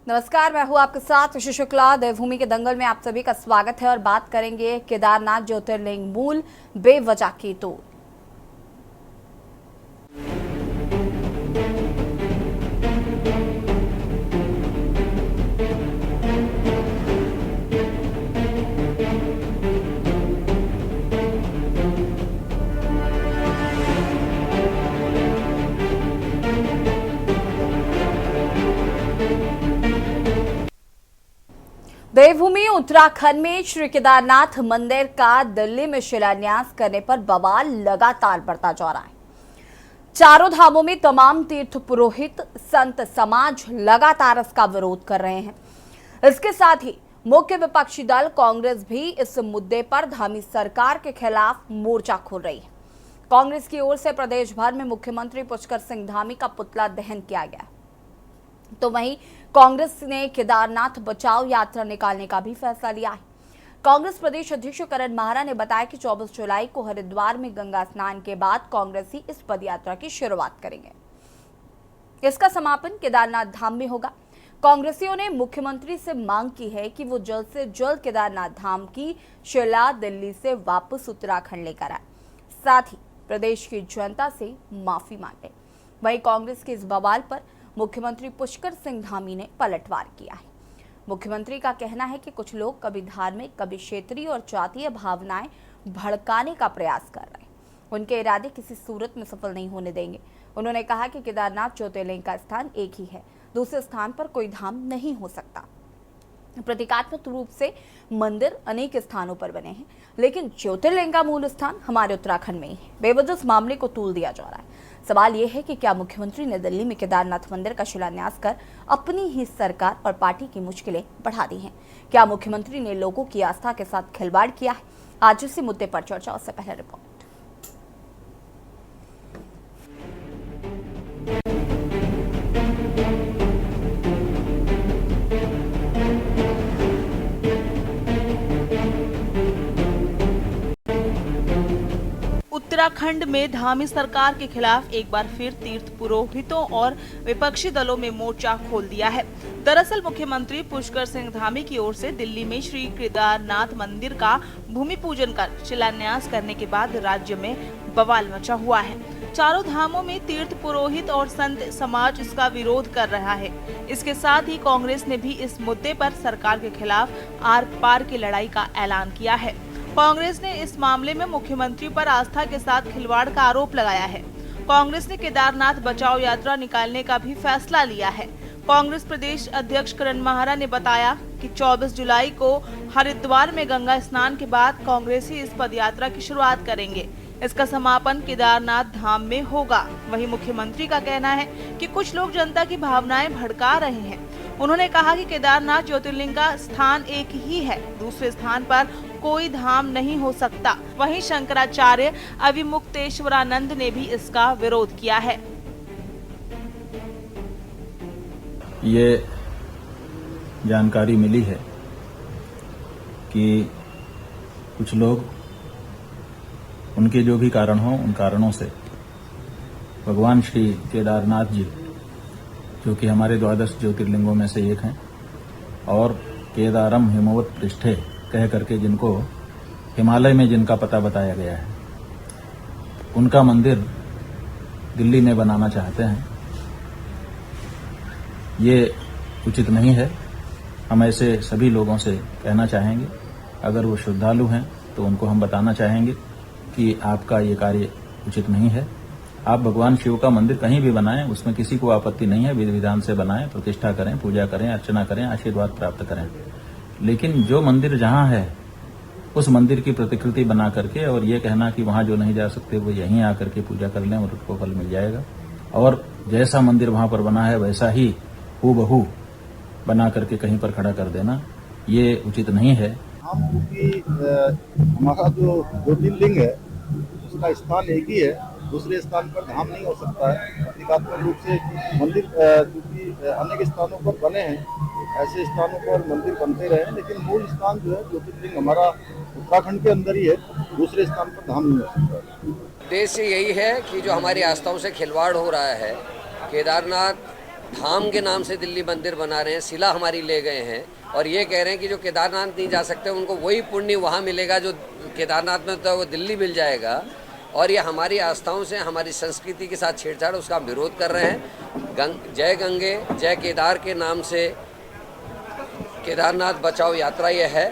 नमस्कार, मैं हूं आपके साथ ऋषि शुक्ला। देवभूमि के दंगल में आप सभी का स्वागत है और बात करेंगे केदारनाथ ज्योतिर्लिंग मूल बेवजह की तोड़। देवभूमि उत्तराखंड में श्री केदारनाथ मंदिर का दिल्ली में शिलान्यास करने पर बवाल लगातार बढ़ता जा रहा है। चारों धामों में तमाम तीर्थ पुरोहित संत समाज लगातार इसका विरोध कर रहे हैं। इसके साथ ही मुख्य विपक्षी दल कांग्रेस भी इस मुद्दे पर धामी सरकार के खिलाफ मोर्चा खोल रही है। कांग्रेस की ओर से प्रदेश भर में मुख्यमंत्री पुष्कर सिंह धामी का पुतला दहन किया गया, तो वहीं कांग्रेस ने केदारनाथ बचाओ यात्रा निकालने का भी फैसला लिया है। कांग्रेस प्रदेश अध्यक्ष करण माहरा ने बताया कि 24 जुलाई को हरिद्वार में गंगा स्नान के बाद कांग्रेसी इस पदयात्रा की शुरुआत करेंगे। इसका समापन केदारनाथ धाम में होगा। कांग्रेसियों ने मुख्यमंत्री से मांग की है कि वो जल्द से जल्द केदारनाथ धाम की शिला दिल्ली से वापस उत्तराखंड लेकर आए, साथ ही प्रदेश की जनता से माफी मांगे। वहीं कांग्रेस के इस बवाल पर मुख्यमंत्री पुष्कर सिंह धामी ने पलटवार किया है। मुख्यमंत्री का कहना है कि कुछ लोग कभी धार्मिक, कभी क्षेत्रीय और जातीय भावनाएं भड़काने का प्रयास कर रहे हैं। उनके इरादे किसी सूरत में सफल नहीं होने देंगे। उन्होंने कहा कि केदारनाथ ज्योतिर्लिंग का स्थान एक ही है, दूसरे स्थान पर कोई धाम नहीं हो सकता। प्रतीकात्मक रूप से मंदिर अनेक स्थानों पर बने हैं, लेकिन ज्योतिर्लिंग का मूल स्थान हमारे उत्तराखंड में ही है। बेवजह इस मामले को तूल दिया जा रहा है। सवाल यह है कि क्या मुख्यमंत्री ने दिल्ली में केदारनाथ मंदिर का शिलान्यास कर अपनी ही सरकार और पार्टी की मुश्किलें बढ़ा दी हैं? क्या मुख्यमंत्री ने लोगों की आस्था के साथ खिलवाड़ किया है? आज इसी मुद्दे पर चर्चा। उससे पहले रिपोर्ट। उत्तराखंड में धामी सरकार के खिलाफ एक बार फिर तीर्थ पुरोहितों और विपक्षी दलों में मोर्चा खोल दिया है। दरअसल मुख्यमंत्री पुष्कर सिंह धामी की ओर से दिल्ली में श्री केदारनाथ मंदिर का भूमि पूजन कर शिलान्यास करने के बाद राज्य में बवाल मचा हुआ है। चारों धामों में तीर्थ पुरोहित और संत समाज इसका विरोध कर रहा है। इसके साथ ही कांग्रेस ने भी इस मुद्दे पर सरकार के खिलाफ आर पार की लड़ाई का ऐलान किया है। कांग्रेस ने इस मामले में मुख्यमंत्री पर आस्था के साथ खिलवाड़ का आरोप लगाया है। कांग्रेस ने केदारनाथ बचाओ यात्रा निकालने का भी फैसला लिया है। कांग्रेस प्रदेश अध्यक्ष करण माहरा ने बताया कि 24 जुलाई को हरिद्वार में गंगा स्नान के बाद कांग्रेसी इस पदयात्रा की शुरुआत करेंगे। इसका समापन केदारनाथ धाम में होगा। वहीं मुख्यमंत्री का कहना है कि कुछ लोग जनता की भावनाएं भड़का रहे हैं। उन्होंने कहा कि केदारनाथ ज्योतिर्लिंग का स्थान एक ही है, दूसरे स्थान पर कोई धाम नहीं हो सकता। वहीं शंकराचार्य अविमुक्तेश्वरानंद ने भी इसका विरोध किया है। ये जानकारी मिली है कि कुछ लोग उनके जो भी कारण हो, उन कारणों से भगवान श्री केदारनाथ जी, जो कि हमारे 12 ज्योतिर्लिंगों में से एक हैं, और केदारम हिमवत पृष्ठे कह करके जिनको हिमालय में जिनका पता बताया गया है, उनका मंदिर दिल्ली में बनाना चाहते हैं। ये उचित नहीं है। हम ऐसे सभी लोगों से कहना चाहेंगे, अगर वो श्रद्धालु हैं तो उनको हम बताना चाहेंगे कि आपका ये कार्य उचित नहीं है। आप भगवान शिव का मंदिर कहीं भी बनाएं, उसमें किसी को आपत्ति नहीं है। विधि विधान से बनाएं, प्रतिष्ठा करें, पूजा करें, अर्चना करें, आशीर्वाद प्राप्त करें। लेकिन जो मंदिर जहां है, उस मंदिर की प्रतिकृति बना करके और ये कहना कि वहां जो नहीं जा सकते वो यहीं आकर के पूजा कर लें और उनको फल मिल जाएगा, और जैसा मंदिर वहां पर बना है वैसा ही हूबहू बना करके कहीं पर खड़ा कर देना, ये उचित नहीं है। हमारा जो ज्योतिर्लिंग है उसका स्थान एक ही है, दूसरे स्थान पर धाम नहीं हो सकता है। प्रतीकात्मक रूप से मंदिर क्योंकि अनेक स्थानों पर बने हैं, ऐसे स्थानों पर मंदिर बनते रहे, लेकिन मूल स्थान जो है ज्योतिर्लिंग हमारा उत्तराखंड के अंदर ही है, दूसरे स्थान पर धाम नहीं हो सकता है। उद्देश्य यही है कि जो हमारी आस्थाओं से खिलवाड़ हो रहा है, केदारनाथ धाम के नाम से दिल्ली मंदिर बना रहे हैं, शिला हमारी ले गए हैं और ये कह रहे हैं कि जो केदारनाथ नहीं जा सकते उनको वही पुण्य वहाँ मिलेगा जो केदारनाथ में तो वो दिल्ली मिल जाएगा। और ये हमारी आस्थाओं से, हमारी संस्कृति के साथ छेड़छाड़, उसका हम विरोध कर रहे हैं। जय गंगे जय केदार के नाम से केदारनाथ बचाओ यात्रा ये है।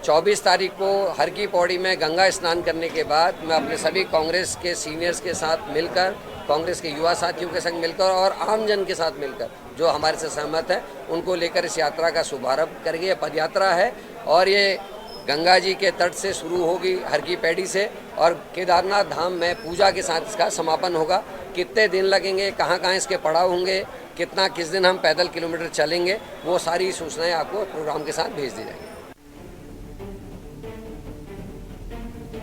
24 तारीख को हर की पौड़ी में गंगा स्नान करने के बाद मैं अपने सभी कांग्रेस के सीनियर्स के साथ मिलकर, कांग्रेस के युवा साथियों के संग मिलकर और आम जन के साथ मिलकर जो हमारे से सहमत है उनको लेकर इस यात्रा का शुभारंभ करेंगे। ये पदयात्रा है और ये गंगा जी के तट से शुरू होगी हर की पैड़ी से और केदारनाथ धाम में पूजा के साथ इसका समापन होगा। कितने दिन लगेंगे, कहाँ कहाँ इसके पड़ाव होंगे, कितना किस दिन हम पैदल किलोमीटर चलेंगे, वो सारी सूचनाएं आपको प्रोग्राम के साथ भेज दी जाएंगी।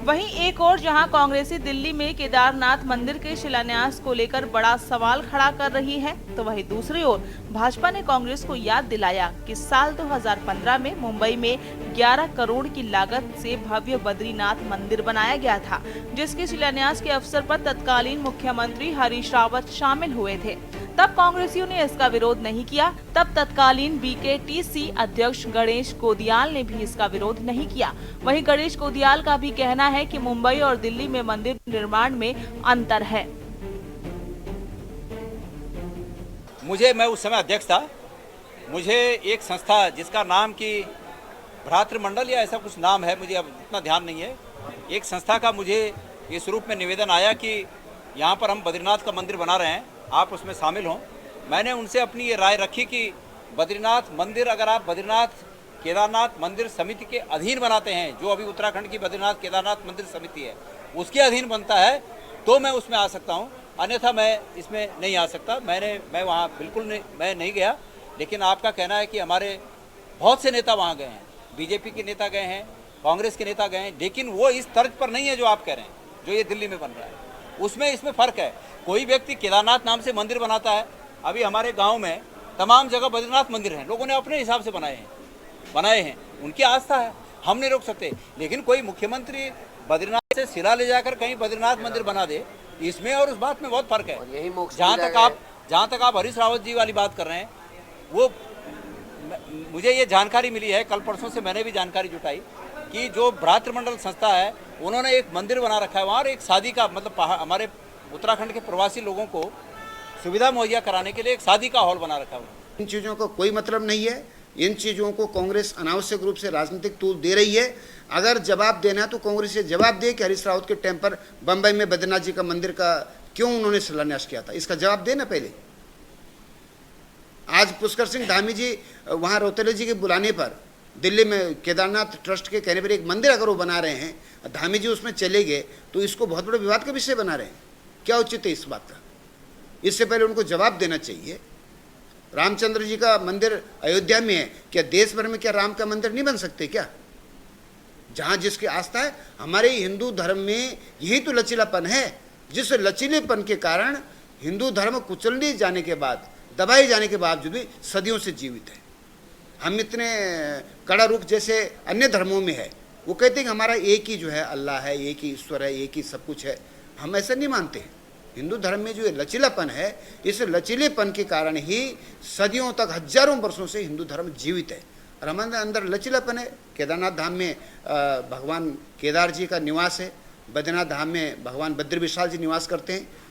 वहीं एक और जहां कांग्रेसी दिल्ली में केदारनाथ मंदिर के शिलान्यास को लेकर बड़ा सवाल खड़ा कर रही है, तो वहीं दूसरी ओर भाजपा ने कांग्रेस को याद दिलाया कि साल 2015 में मुंबई में 11 करोड़ की लागत से भव्य बद्रीनाथ मंदिर बनाया गया था, जिसके शिलान्यास के अवसर पर तत्कालीन मुख्यमंत्री हरीश रावत शामिल हुए थे। तब कांग्रेसियों ने इसका विरोध नहीं किया। तब तत्कालीन बीकेटीसी अध्यक्ष गणेश कोदियाल ने भी इसका विरोध नहीं किया। वहीं गणेश कोदियाल का भी कहना है कि मुंबई और दिल्ली में मंदिर निर्माण में अंतर है। मैं उस समय अध्यक्ष था। मुझे एक संस्था जिसका नाम की भ्रातृमंडल या ऐसा कुछ नाम है, मुझे अब इतना ध्यान नहीं है, एक संस्था का मुझे इस रूप में निवेदन आया कि यहाँ पर हम बद्रीनाथ का मंदिर बना रहे हैं, आप उसमें शामिल हों। मैंने उनसे अपनी ये राय रखी कि बद्रीनाथ मंदिर अगर आप बद्रीनाथ केदारनाथ मंदिर समिति के अधीन बनाते हैं, जो अभी उत्तराखंड की बद्रीनाथ केदारनाथ मंदिर समिति है उसके अधीन बनता है, तो मैं उसमें आ सकता हूँ, अन्यथा मैं इसमें नहीं आ सकता। मैं वहाँ बिल्कुल नहीं गया। लेकिन आपका कहना है कि हमारे बहुत से नेता वहाँ गए हैं, बीजेपी के नेता गए हैं, कांग्रेस के नेता गए हैं, लेकिन वो इस तर्ज पर नहीं है जो आप कह रहे हैं, जो ये दिल्ली में बन रहा है। इसमें फ़र्क है। कोई व्यक्ति केदारनाथ नाम से मंदिर बनाता है, अभी हमारे गांव में तमाम जगह बद्रीनाथ मंदिर हैं, लोगों ने अपने हिसाब से बनाए हैं, उनकी आस्था है, हम नहीं रोक सकते। लेकिन कोई मुख्यमंत्री बद्रीनाथ से शिला ले जाकर कहीं बद्रीनाथ मंदिर बना दे, इसमें और उस बात में बहुत फर्क है। यही जहाँ तक आप हरीश रावत जी वाली बात कर रहे हैं, वो मुझे ये जानकारी मिली है, कल परसों से मैंने भी जानकारी जुटाई कि जो भ्रातृमंडल संस्था है उन्होंने एक मंदिर बना रखा है वहाँ, और एक शादी का मतलब हमारे उत्तराखंड के प्रवासी लोगों को सुविधा मुहैया कराने के लिए एक शादी का हॉल बना रखा है। इन चीज़ों का कोई मतलब नहीं है। इन चीज़ों को कांग्रेस अनावश्यक रूप से राजनीतिक तूल दे रही है। अगर जवाब देना है तो कांग्रेस से जवाब दे कि हरीश रावत के टाइम पर बम्बई में बद्रीनाथ जी का मंदिर का क्यों उन्होंने शिलान्यास किया था, इसका जवाब देना पहले। आज पुष्कर सिंह धामी जी वहाँ रौतेले जी के बुलाने पर दिल्ली में केदारनाथ ट्रस्ट के कहने पर एक मंदिर अगर वो बना रहे हैं, धामी जी उसमें चले गए, तो इसको बहुत बड़े विवाद का विषय बना रहे हैं। क्या उचित है इस बात का? इससे पहले उनको जवाब देना चाहिए। रामचंद्र जी का मंदिर अयोध्या में है, क्या देश भर में क्या राम का मंदिर नहीं बन सकते क्या? जहाँ जिसकी आस्था है। हमारे हिंदू धर्म में यही तो लचीलापन है, जिस लचीलेपन के कारण हिंदू धर्म कुचलने जाने के बाद, दबाए जाने के बावजूद भी सदियों से जीवित है। हम इतने कड़ा रुख जैसे अन्य धर्मों में है, वो कहते हैं कि हमारा एक ही जो है अल्लाह है, एक ही ईश्वर है, एक ही सब कुछ है। हम ऐसा नहीं मानते हैं। हिंदू धर्म में जो ये लचीलापन है, इस लचीलेपन के कारण ही सदियों तक, हजारों वर्षों से हिंदू धर्म जीवित है। और हमारे अंदर लचीलापन है। केदारनाथ धाम में भगवान केदार जी का निवास है, बद्रीनाथ धाम में भगवान बद्री विशाल जी निवास करते हैं।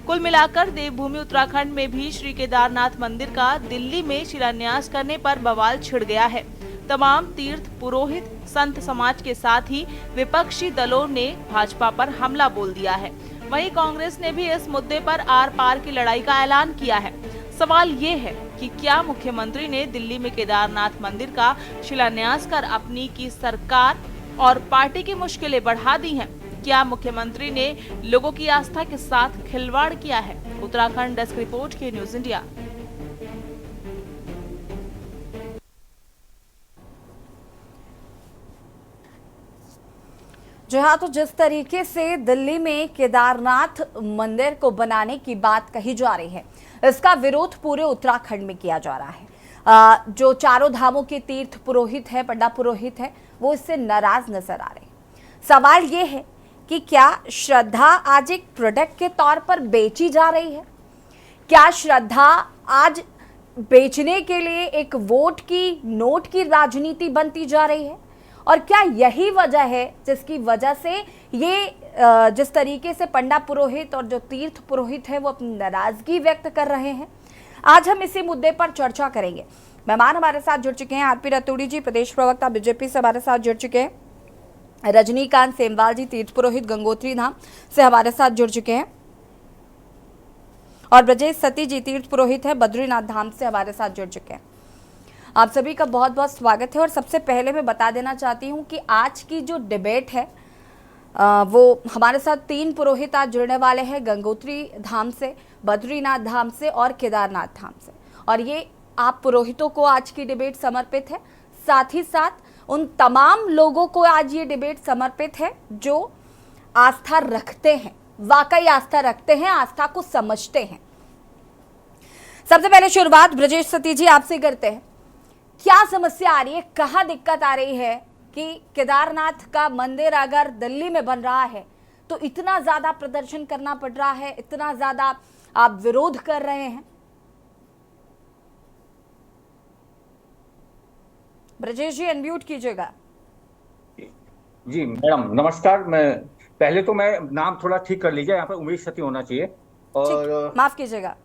कुल मिलाकर देवभूमि उत्तराखंड में भी श्री केदारनाथ मंदिर का दिल्ली में शिलान्यास करने पर बवाल छिड़ गया है। तमाम तीर्थ पुरोहित, संत समाज के साथ ही विपक्षी दलों ने भाजपा पर हमला बोल दिया है। वहीं कांग्रेस ने भी इस मुद्दे पर आर पार की लड़ाई का ऐलान किया है। सवाल ये है कि क्या मुख्यमंत्री ने दिल्ली में केदारनाथ मंदिर का शिलान्यास कर अपनी की सरकार और पार्टी की मुश्किलें बढ़ा दी हैं? क्या मुख्यमंत्री ने लोगों की आस्था के साथ खिलवाड़ किया है? उत्तराखंड डेस्क रिपोर्ट के न्यूज इंडिया। जी हाँ, तो जिस तरीके से दिल्ली में केदारनाथ मंदिर को बनाने की बात कही जा रही है, इसका विरोध पूरे उत्तराखंड में किया जा रहा है। जो चारों धामों के तीर्थ पुरोहित है, पंडा पुरोहित है, वो इससे नाराज नजर आ रहे हैं। सवाल ये है कि क्या श्रद्धा आज एक प्रोडक्ट के तौर पर बेची जा रही है? क्या श्रद्धा आज बेचने के लिए एक वोट की, नोट की राजनीति बनती जा रही है? और क्या यही वजह है जिसकी वजह से ये जिस तरीके से पंडा पुरोहित और जो तीर्थ पुरोहित है वो अपनी नाराजगी व्यक्त कर रहे हैं? आज हम इसी मुद्दे पर चर्चा करेंगे। मेहमान हमारे साथ जुड़ चुके हैं आरपी रतूड़ी जी, प्रदेश प्रवक्ता बीजेपी से हमारे साथ जुड़ चुके हैं। रजनीकांत सेमवाल जी, तीर्थ पुरोहित गंगोत्री धाम से हमारे साथ जुड़ चुके हैं। और ब्रजेश सती जी, तीर्थ पुरोहित है, बद्रीनाथ धाम से हमारे साथ जुड़ चुके हैं। आप सभी का बहुत बहुत स्वागत है। और सबसे पहले मैं बता देना चाहती हूं कि आज की जो डिबेट है वो हमारे साथ 3 पुरोहित आज जुड़ने वाले हैं, गंगोत्री धाम से, बद्रीनाथ धाम से और केदारनाथ धाम से। और ये आप पुरोहितों को आज की डिबेट समर्पित है, साथ ही साथ उन तमाम लोगों को आज ये डिबेट समर्पित है जो आस्था रखते हैं, वाकई आस्था रखते हैं, आस्था को समझते हैं। सबसे पहले शुरुआत ब्रजेश सती जी आपसे करते हैं। क्या समस्या आ रही है, कहाँ दिक्कत आ रही है कि केदारनाथ का मंदिर अगर दिल्ली में बन रहा है तो इतना ज्यादा प्रदर्शन करना पड़ रहा है, इतना ज्यादा आप विरोध कर रहे हैं? ब्रजेश जी अनम्यूट कीजिएगा। जी मैडम नमस्कार। मैं नाम थोड़ा ठीक कर लीजिए, यहाँ पे उमेश सती होना चाहिए। और माफ कीजिएगा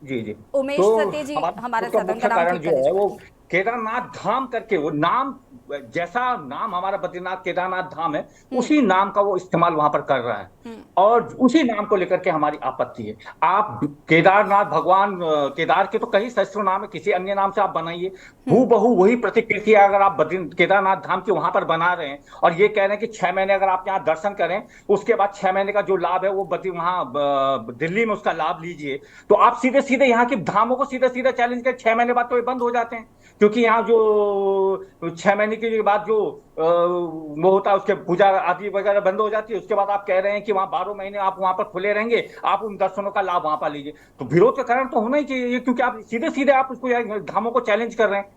जी उमेश सती जी हमारे साथ। मुख्य कारण जो है वो केदारनाथ धाम करके, वो नाम जैसा नाम हमारा बद्रीनाथ केदारनाथ धाम है उसी नाम का वो इस्तेमाल वहां पर कर रहा है और उसी नाम को लेकर के हमारी आपत्ति है। आप केदारनाथ, भगवान केदार के तो कई सहस्त्रों नाम है, किसी अन्य नाम से आप बनाइए, हूबहू वही प्रतिकृति अगर आप केदारनाथ धाम के वहां पर बना रहे हैं और ये कह रहे हैं कि 6 महीने अगर आप यहाँ दर्शन करें उसके बाद 6 महीने का जो लाभ है वो वहां दिल्ली में उसका लाभ लीजिए, तो आप सीधे सीधे यहाँ की धामों को सीधे सीधे चैलेंज कर 6 महीने बाद तो ये बंद हो जाते हैं, क्योंकि यहाँ जो 6 महीने के बाद जो वो होता है उसके पूजा आदि वगैरह बंद हो जाती है। उसके बाद आप कह रहे हैं कि वहां 12 महीने आप वहां पर खुले रहेंगे, आप उन दर्शनों का लाभ वहां पर लीजिए। तो विरोध का कारण तो होना ही चाहिए, क्योंकि आप सीधे सीधे आप उसको धामों को चैलेंज कर रहे हैं,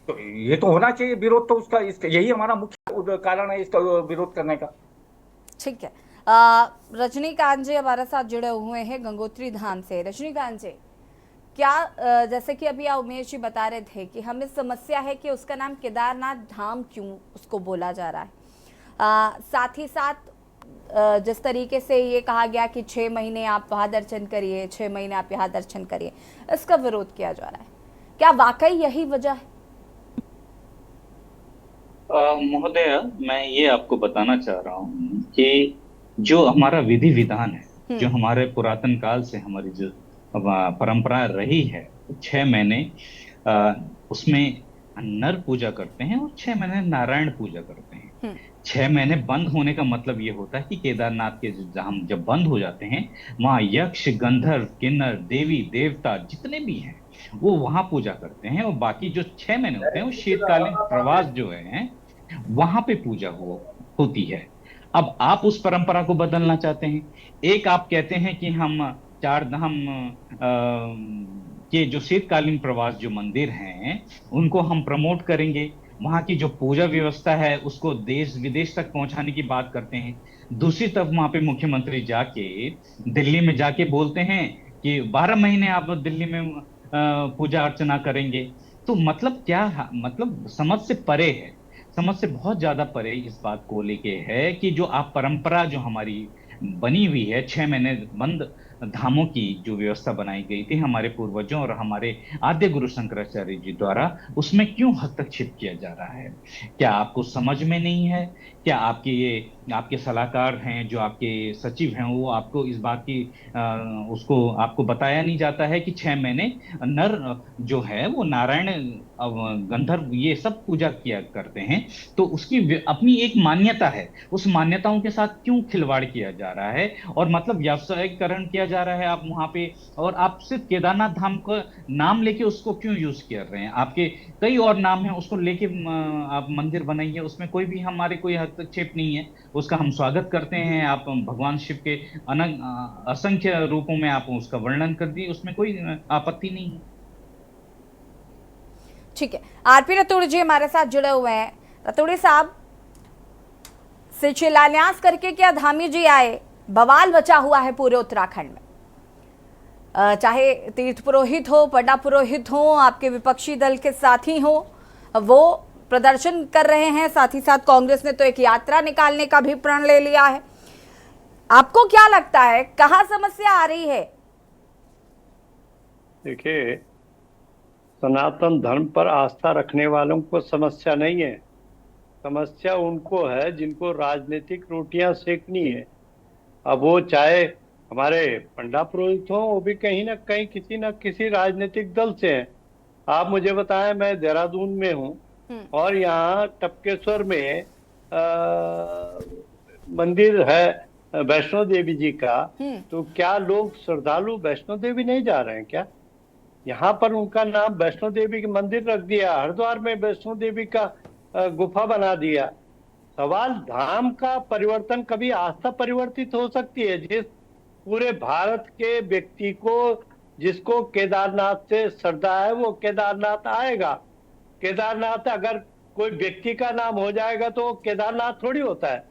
तो ये तो होना चाहिए विरोध। तो उसका यही हमारा मुख्य कारण है इसका विरोध करने का। ठीक है। रजनीकांत जी हमारे साथ जुड़े हुए हैं गंगोत्री धाम से। रजनीकांत जी, क्या जैसे कि अभी उमेश जी बता रहे थे कि हमें समस्या है कि उसका नाम केदारनाथ धाम क्यों उसको बोला जा रहा है, साथ ही साथ जिस तरीके से ये कहा गया कि 6 महीने आप वहाँ दर्शन करिए, 6 महीने आप यहाँ दर्शन करिए, इसका विरोध किया जा रहा है, क्या वाकई यही वजह है? महोदय, मैं ये आपको बताना चाह रहा हूँ कि जो हमारा विधि विधान है, जो हमारे पुरातन काल से हमारी जो परंपरा रही है, 6 महीने उसमें नर पूजा करते हैं और 6 महीने नारायण पूजा करते हैं। 6 महीने बंद होने का मतलब ये होता है कि केदारनाथ के धाम जब बंद हो जाते हैं, वहाँ यक्ष, गंधर्व, किन्नर, देवी देवता जितने भी हैं वो वहां पूजा करते हैं, और बाकी जो 6 महीने होते हैं वो शीतकालीन प्रवास जो है वहां पे पूजा होती है। अब आप उस परंपरा को बदलना चाहते हैं। एक आप कहते हैं कि हम 4 धाम के जो शीतकालीन प्रवास जो मंदिर हैं उनको हम प्रमोट करेंगे, वहां की जो पूजा व्यवस्था है उसको देश विदेश तक पहुंचाने की बात करते हैं। दूसरी तरफ वहां पे मुख्यमंत्री जाके दिल्ली में जाके बोलते हैं कि 12 महीने आप दिल्ली में पूजा अर्चना करेंगे। तो मतलब क्या, मतलब समझ से परे है, समझ से बहुत ज्यादा परे इस बात को लेके है कि जो आप परंपरा जो हमारी बनी हुई है 6 महीने बंद धामों की जो व्यवस्था बनाई गई थी हमारे पूर्वजों और हमारे आद्य गुरु शंकराचार्य जी द्वारा, उसमें क्यों हस्तक्षेप किया जा रहा है? क्या आपको समझ में नहीं है? क्या आपके सलाहकार हैं, जो आपके सचिव हैं, वो आपको इस बात की उसको आपको बताया नहीं जाता है कि 6 महीने नर जो है वो नारायण, गंधर्व ये सब पूजा किया करते हैं, तो उसकी अपनी एक मान्यता है, उस मान्यताओं के साथ क्यों खिलवाड़ किया जा रहा है और मतलब व्यावसायीकरण किया जा रहा है आप वहां पे, और आप सिर्फ केदारनाथ धाम का नाम लेके उसको क्यों यूज कर रहे हैं? आपके कई और नाम है, उसको लेके आप मंदिर बनाइए, उसमें कोई भी हमारे कोई हस्तक्षेप नहीं है, उसका हम स्वागत करते हैं। आप भगवान शिव के असंख्य रूपों में आप उसका वर्णन कर दिए, उसमें कोई आपत्ति नहीं है। ठीक है। आरपी रतूड़ी जी हमारे साथ जुड़े हुए हैं। रतूड़ी साहब, से शिलान्यास करके क्या धामी जी आए, बवाल बचा हुआ है पूरे उत्तराखंड में, चाहे तीर्थ पुरोहित हो, पंडा पुरोहित हो, आपके विपक्षी दल के साथी हो, वो प्रदर्शन कर रहे हैं। साथ ही साथ कांग्रेस ने तो एक यात्रा निकालने का भी प्रण ले लिया है। आपको क्या लगता है कहाँ समस्या आ रही है? देखिए, सनातन धर्म पर आस्था रखने वालों को समस्या नहीं है। समस्या उनको है जिनको राजनीतिक रोटियां सेकनी है। अब वो चाहे हमारे पंडा पुरोहित हो, वो भी कहीं ना कहीं किसी न किसी राजनीतिक दल से हैं। आप मुझे बताएं, मैं देहरादून में हूँ और यहाँ टपकेश्वर में मंदिर है वैष्णो देवी जी का, तो क्या लोग श्रद्धालु वैष्णो देवी नहीं जा रहे हैं क्या? यहाँ पर उनका नाम वैष्णो देवी के मंदिर रख दिया, हरिद्वार में वैष्णो देवी का गुफा बना दिया। सवाल धाम का परिवर्तन कभी आस्था परिवर्तित हो सकती है। जिस पूरे भारत के व्यक्ति को जिसको केदारनाथ से श्रद्धा है वो केदारनाथ आएगा। केदारनाथ अगर कोई व्यक्ति का नाम हो जाएगा तो केदारनाथ थोड़ी होता है।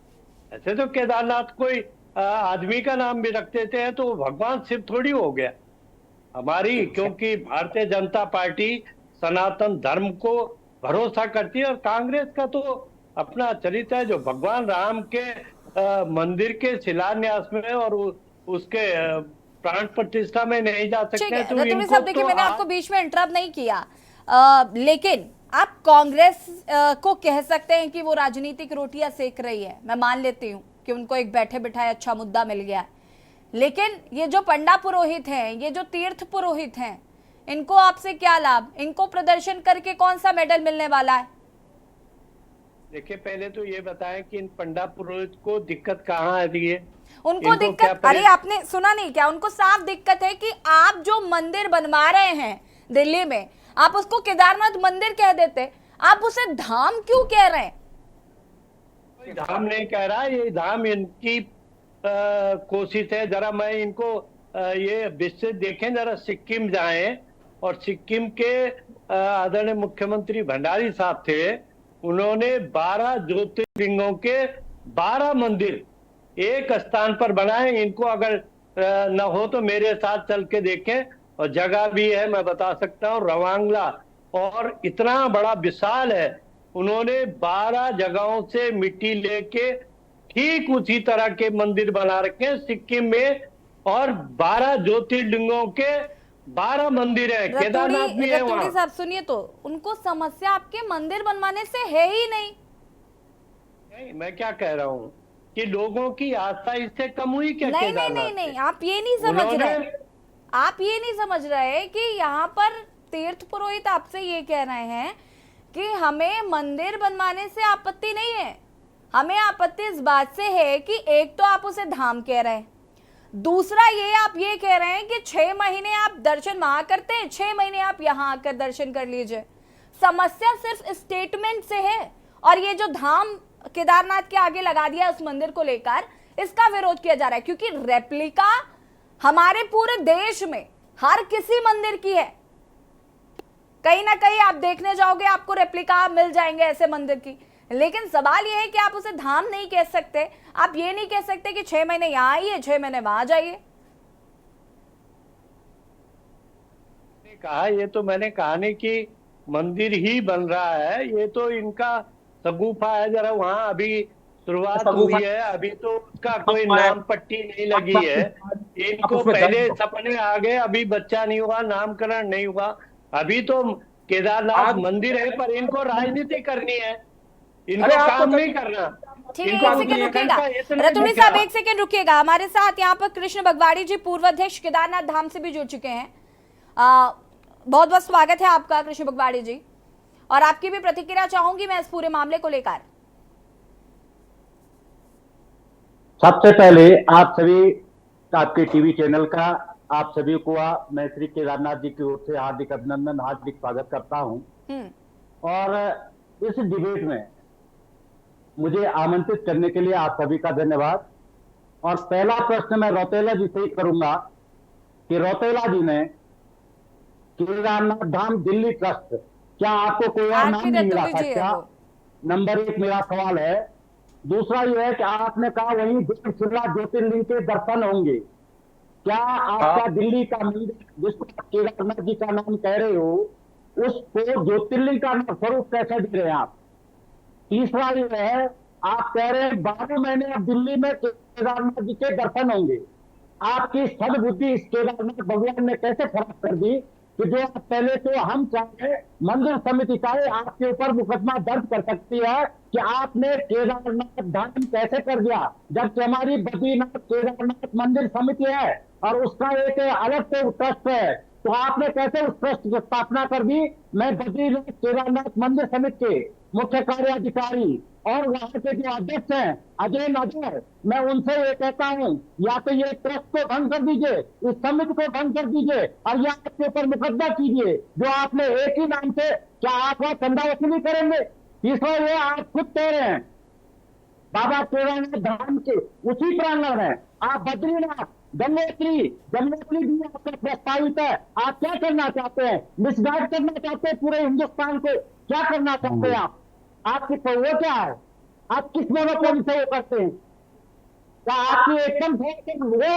ऐसे तो केदारनाथ कोई आदमी का नाम भी रख देते हैं तो भगवान शिव थोड़ी हो गया। हमारी क्योंकि भारतीय जनता पार्टी सनातन धर्म को भरोसा करती है और कांग्रेस का तो अपना चरित्र है जो भगवान राम के मंदिर के शिलान्यास में और उसके प्राण प्रतिष्ठा में नहीं जा सकते हैं। तो रतूड़ी साहब देखिए, मैंने आपको बीच में इंटरप्ट नहीं किया, लेकिन आप कांग्रेस को कह सकते हैं कि वो राजनीतिक रोटियां सेक रही है। मैं मान लेती हूँ कि उनको एक बैठे बिठाए अच्छा मुद्दा मिल गया है, लेकिन ये जो पंडा पुरोहित हैं, ये जो तीर्थ पुरोहित हैं, इनको आपसे क्या लाभ? इनको प्रदर्शन करके कौन सा मेडल मिलने वाला है? देखिए, पहले तो ये बताएं कि इन पंडा पुरोहित को दिक्कत कहाँ आ रही है? उनको दिक्कत, अरे आपने सुना नहीं क्या? उनको साफ दिक्कत है कि आप जो मंदिर बनवा रहे हैं दिल्ली में, आप उसको केदारनाथ मंदिर कह देते, आप उसे धाम क्यों कह रहे हैं? धाम नहीं कह रहा, ये धाम इनकी कोशिश है। जरा मैं इनको ये विषय देखें, जरा सिक्किम जाएं और सिक्किम के आदरणीय मुख्यमंत्री भंडारी साहब थे, उन्होंने 12 ज्योतिर्लिंगों के 12 मंदिर एक स्थान पर बनाए। इनको अगर न हो तो मेरे साथ चल के देखें, और जगह भी है, मैं बता सकता हूँ, रवांगला, और इतना बड़ा विशाल है। उन्होंने 12 जगहों से मिट्टी लेके ठीक उसी तरह के मंदिर बना रखे हैं सिक्किम में, और 12 ज्योतिर्लिंगों के 12 मंदिर है। केदारनाथ भी है वहाँ। साहब सुनिए, तो उनको समस्या आपके मंदिर बनवाने से है ही नहीं। नहीं, मैं क्या कह रहा हूँ कि लोगों की आस्था इससे कम हुई क्या? नहीं नहीं नहीं नहीं, आप ये नहीं समझ रहे, आप ये नहीं समझ रहे कि यहाँ पर तीर्थ पुरोहित आपसे ये कह रहे हैं कि हमें मंदिर बनवाने से आपत्ति नहीं है, हमें आपत्ति इस बात से है कि एक तो आप उसे धाम कह रहे हैं, दूसरा ये आप ये कह रहे हैं कि 6 महीने आप दर्शन वहां करते हैं, 6 महीने आप यहाँ आकर दर्शन कर लीजिए। समस्या सिर्फ स्टेटमेंट से है, और ये जो धाम केदारनाथ के आगे लगा दिया उस मंदिर को लेकर, इसका विरोध किया जा रहा है, क्योंकि रेप्लिका हमारे पूरे देश में हर किसी मंदिर की है। कहीं ना कहीं आप देखने जाओगे आपको रेप्लिका मिल जाएंगे ऐसे मंदिर की, लेकिन सवाल यह है कि आप उसे धाम नहीं कह सकते। आप ये नहीं कह सकते कि 6 महीने यहाँ आइए, 6 महीने वहां जाइए। कहा, ये तो मैंने कहा नहीं कि मंदिर ही बन रहा है, ये तो इनका सगुफा है। जरा वहाँ अभी शुरुआत हुई है, अभी तो उसका कोई नाम पट्टी नहीं लगी है। इनको पहले सपने आ गए, अभी बच्चा नहीं हुआ, नामकरण नहीं हुआ। अभी तो केदारनाथ मंदिर है, पर इनको राजनीति करनी है, इनको काम नहीं करना। ठीक है, एक सेकंड रुकिएगा रतूड़ी साहब, एक सेकंड रुकिएगा। हमारे साथ यहाँ पर कृष्ण बगवाड़ी जी, पूर्व अध्यक्ष केदारनाथ धाम से भी जुड़ चुके हैं। बहुत बहुत स्वागत है आपका कृष्ण बगवाड़ी जी, और आपकी भी प्रतिक्रिया चाहूंगी मैं इस पूरे मामले को लेकर। सबसे पहले आप सभी, आपके टीवी चैनल का आप सभी को मैं श्री केदारनाथ जी की ओर से हार्दिक अभिनंदन, हार्दिक स्वागत करता हूं। और इस डिबेट में मुझे आमंत्रित करने के लिए आप सभी का धन्यवाद। और पहला प्रश्न मैं रौतेला जी से ही करूंगा कि रौतेला जी ने केदारनाथ धाम दिल्ली ट्रस्ट, क्या आपको कोई और नाम नहीं मिला था क्या? नंबर 1 मेरा सवाल है। दूसरा यह है कि आपने कहा वहीं 11 ज्योतिर्लिंग के दर्शन होंगे, क्या आपका दिल्ली का मंदिर जिसको केदारनाथ जी का नाम कह रहे हो, उसको ज्योतिर्लिंग का स्वरूप कैसे दे रहे हैं आप? तीसरा ये है, आप कह रहे हैं 12 महीने अब दिल्ली में केदारनाथ जी के दर्शन होंगे। आपकी सद्बुद्धि इस केदारनाथ भगवान ने कैसे खराब कर दी कि जो आप पहले तो हम चाहे मंदिर समिति चाहे आपके ऊपर मुकदमा दर्ज कर सकती है कि आपने केदारनाथ धाम कैसे कर दिया, जबकि हमारी बद्रीनाथ केदारनाथ मंदिर समिति है और उसका एक अलग से ट्रस्ट है, तो आपने कैसे उस ट्रस्ट की स्थापना कर दी? मैं बद्रीनाथ केदारनाथ मंदिर समिति के मुख्य कार्याधिकारी और वहां के जो अध्यक्ष हैं अजय नजर, मैं उनसे ये कहता हूं, या तो ये ट्रस्ट को भंग कर दीजिए, इस समिति को भंग कर दीजिए और या आपके ऊपर मुकदमा कीजिए जो आपने एक ही नाम से, क्या आप वहां चंदा वसूली करेंगे? तीसरा ये, आप खुद कह रहे हैं बाबा केदारनाथ धाम के उसी प्रांगण में आप बद्रीनाथ गंगोत्री भी आपका प्रस्तावित है। आप क्या करना चाहते हैं? मिसगाइड करना चाहते हैं पूरे हिंदुस्तान को? क्या करना चाहते हैं आप? आपकी वो क्या है? आप किस मोनोपोली से वो करते हैं? क्या आपकी एकदम हुए?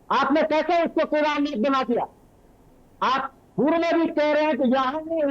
आपने कैसे उसको केदारनाथ बना दिया? आप पूर्व में भी कह रहे हैं कि यहाँ नहीं,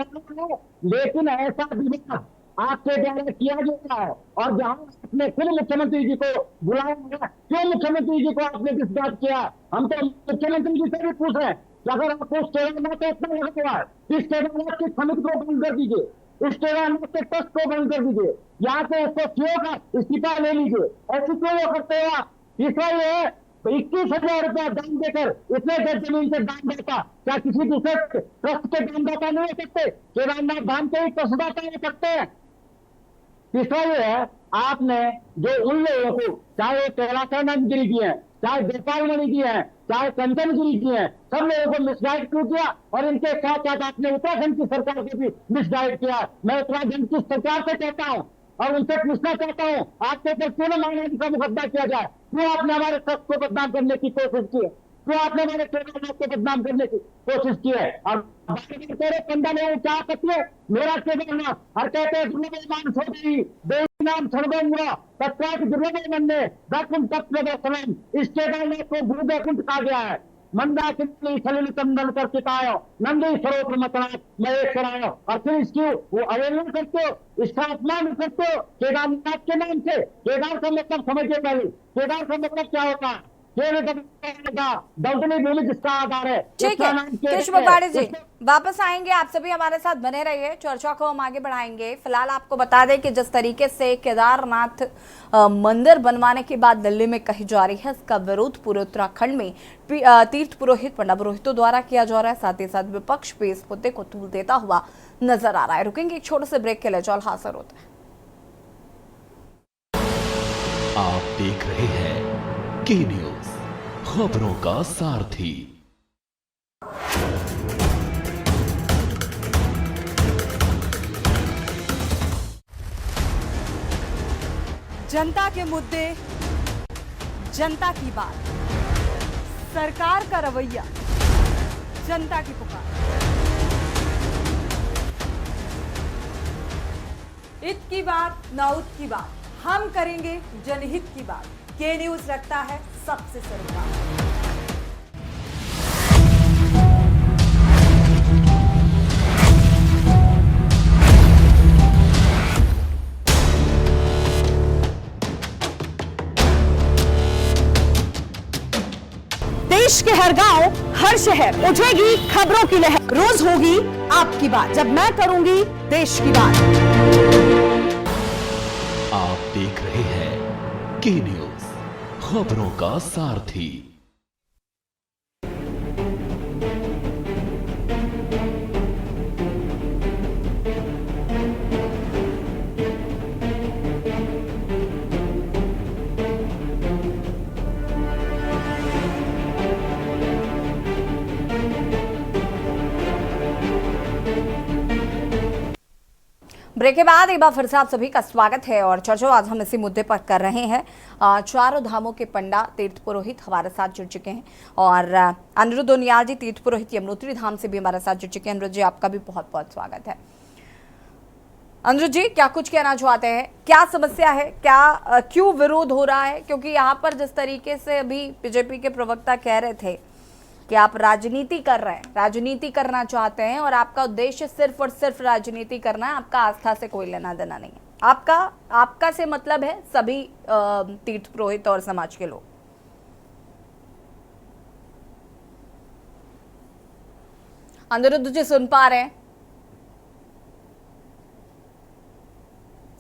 लेकिन ऐसा विवाद आपके द्वारा किया जा रहा है और जहां आपने खुद मुख्यमंत्री जी को बुलाया है, क्यों मुख्यमंत्री जी को आपने डिस्चार्ज किया? हम तो मुख्यमंत्री जी से भी पूछ रहे हैं कि अगर आपको उस केदारनाथ को इतना लगा हुआ है, इस केदारनाथ की समिति को बंद कर दीजिए, इस केदारनाथ के ट्रस्ट को बंद कर दीजिए, यहाँ से उसको सीओ का इस्तीफा ले लीजिए। ऐसी क्यों वो करते हो आप? तीसरा ये है, 21,000 रुपया दान देकर इतने गज जमीन से दान देता, क्या किसी दूसरे ट्रस्ट के दानदाता नहीं हो सकते? केदारनाथ धाम के ही ट्रस्टदाता हो सकते हैं। तीसरा ये है, आपने जो उन लोगों को, चाहे वो कैलाशानंद गिरी जी हैं, चाहे गोपाल मणि जी हैं, चाहे कंचन गिरी जी हैं, सब लोगों को मिसगाइड क्यों किया? और इनके साथ साथ आपने उत्तराखंड की सरकार को भी मिसगाइड किया। मैं उत्तराखंड की सरकार से कहता हूं और उनसे पूछना चाहता हूं, आपके ऊपर क्यों न मानहानि का मुकदमा किया जाए? क्यों आपने हमारे ट्रस्ट को बदनाम करने की कोशिश की है? क्यों आपने हमारे केदारनाथ को बदनाम करने की कोशिश की है? और तेरे पंडा ने क्या करती है मेरा केदारनाथ और कहते हैं दुर्लभमान छोड़ी देवनाम सर्वंगा तत्काल दुर्लभ मंडे वैकुंठ तत्व दर्शनम। इस केदारनाथ को गुरु वैकुंठ कहा गया है। मंदा कितनी सलिल चंदन कर चितायो नंदी सरोवर मतनाथ महेश करायो, और फिर इसकी वो अवहेलना करते हो, इसका अपमान करते हो केदारनाथ के नाम से। केदार का मतलब समझिए पहले, केदार का मतलब क्या होता है? दलदली भूमि जिसका आधार है। ठीक है कृष्ण बगवाड़ी जी, वापस आएंगे, आप सभी हमारे साथ बने रहिए, चर्चा को हम आगे बढ़ाएंगे। फिलहाल आपको बता दें कि जिस तरीके से केदारनाथ मंदिर बनवाने की बात दिल्ली में कही जा रही है, इसका विरोध पूरे उत्तराखंड में तीर्थ पुरोहित पंडा पुरोहितों द्वारा किया जा रहा है। साथ ही साथ विपक्ष भी इस मुद्दे को तूल देता हुआ नजर आ रहा है। रुकेंगे एक छोटे से ब्रेक के लिए, जल हाजिर होता है। आप देख रहे हैं के न्यूज, खबरों का सारथी। जनता के मुद्दे, जनता की बात, सरकार का रवैया, जनता की पुकार। इत की बात न उत की बात, हम करेंगे जनहित की बात। के न्यूज रखता है सबसे सरोकार। देश के हर गांव, हर शहर उठेगी खबरों की लहर। रोज होगी आपकी बात, जब मैं करूंगी देश की बात। आप देख रहे हैं के न्यूज, खबरों का सारथी। ब्रेक के बाद एक बार फिर से आप सभी का स्वागत है और चर्चा आज हम इसी मुद्दे पर कर रहे हैं। चारों धामों के पंडा तीर्थ पुरोहित हमारे साथ जुड़ चुके हैं और अनिरुद्ध उनियाल जी तीर्थ पुरोहित यमुनोत्री धाम से भी हमारे साथ जुड़ चुके हैं। अनिरुद्ध जी, आपका भी बहुत बहुत स्वागत है। अनुज जी, क्या कुछ कहना चाहते हैं? क्या समस्या है, क्या क्यों विरोध हो रहा है? क्योंकि यहाँ पर जिस तरीके से अभी बीजेपी के प्रवक्ता कह रहे थे कि आप राजनीति कर रहे हैं, राजनीति करना चाहते हैं और आपका उद्देश्य सिर्फ और सिर्फ राजनीति करना है, आपका आस्था से कोई लेना देना नहीं है। आपका से मतलब है सभी तीर्थ पुरोहित और समाज के लोग। अनिरुद्ध जी सुन पा रहे हैं?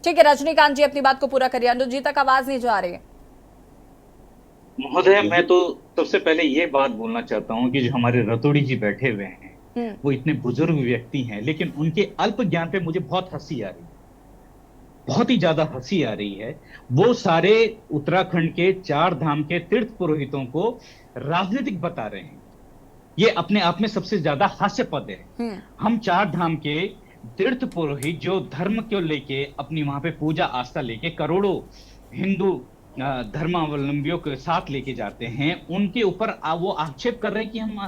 ठीक है, रजनीकांत जी अपनी बात को पूरा करिए। अनुज जी तक आवाज नहीं जा रही है। महोदय, मैं तो सबसे पहले ये बात बोलना चाहता हूँ कि जो हमारे रतोड़ी जी बैठे हुए हैं वो इतने बुजुर्ग व्यक्ति हैं, लेकिन उनके अल्प ज्ञान पे मुझे बहुत हंसी आ रही है, बहुत ही ज्यादा हंसी आ रही है। वो सारे उत्तराखंड के 4 धाम के तीर्थ पुरोहितों को राजनीतिक बता रहे हैं। ये अपने आप में सबसे ज्यादा हास्यपद है। हम 4 धाम के तीर्थ पुरोहित जो धर्म को लेके अपनी वहां पे पूजा आस्था लेके करोड़ों हिंदू धर्मावलंबियों के साथ लेके जाते हैं, उनके ऊपर वो आक्षेप कर रहे हैं कि हम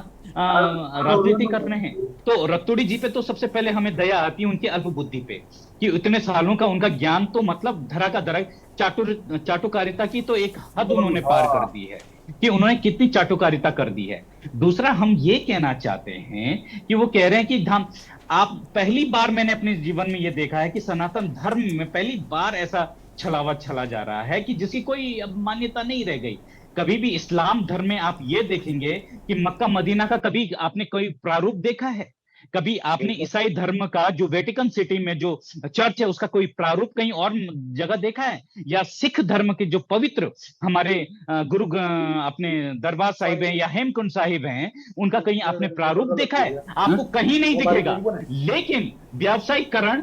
राजनीति कर रहे हैं। तो रतोड़ी जी पे तो सबसे पहले हमें दया आती है उनकी अल्प बुद्धि पे कि इतने सालों का उनका ज्ञान तो मतलब धरा का धरा, चाटुकारिता की तो एक हद उन्होंने पार कर दी है कि उन्होंने कितनी चाटुकारिता कर दी है। दूसरा, हम ये कहना चाहते हैं कि वो कह रहे हैं कि धाम, आप पहली बार मैंने अपने जीवन में ये देखा है कि सनातन धर्म में पहली बार ऐसा छलावा चला जा रहा है कि जिसकी कोई अब मान्यता नहीं रह गई। कभी भी इस्लाम धर्म में आप ये देखेंगे कि मक्का मदीना का कभी आपने कोई प्रारूप देखा है? कभी आपने ईसाई धर्म का जो वेटिकन सिटी में जो चर्च है उसका कोई प्रारूप कहीं और जगह देखा है? या सिख धर्म के जो पवित्र हमारे गुरु अपने दरबार साहिब हैं या हेमकुंड साहिब हैं, उनका कहीं आपने प्रारूप देखा है? आपको कहीं नहीं दिखेगा। लेकिन व्यावसायीकरण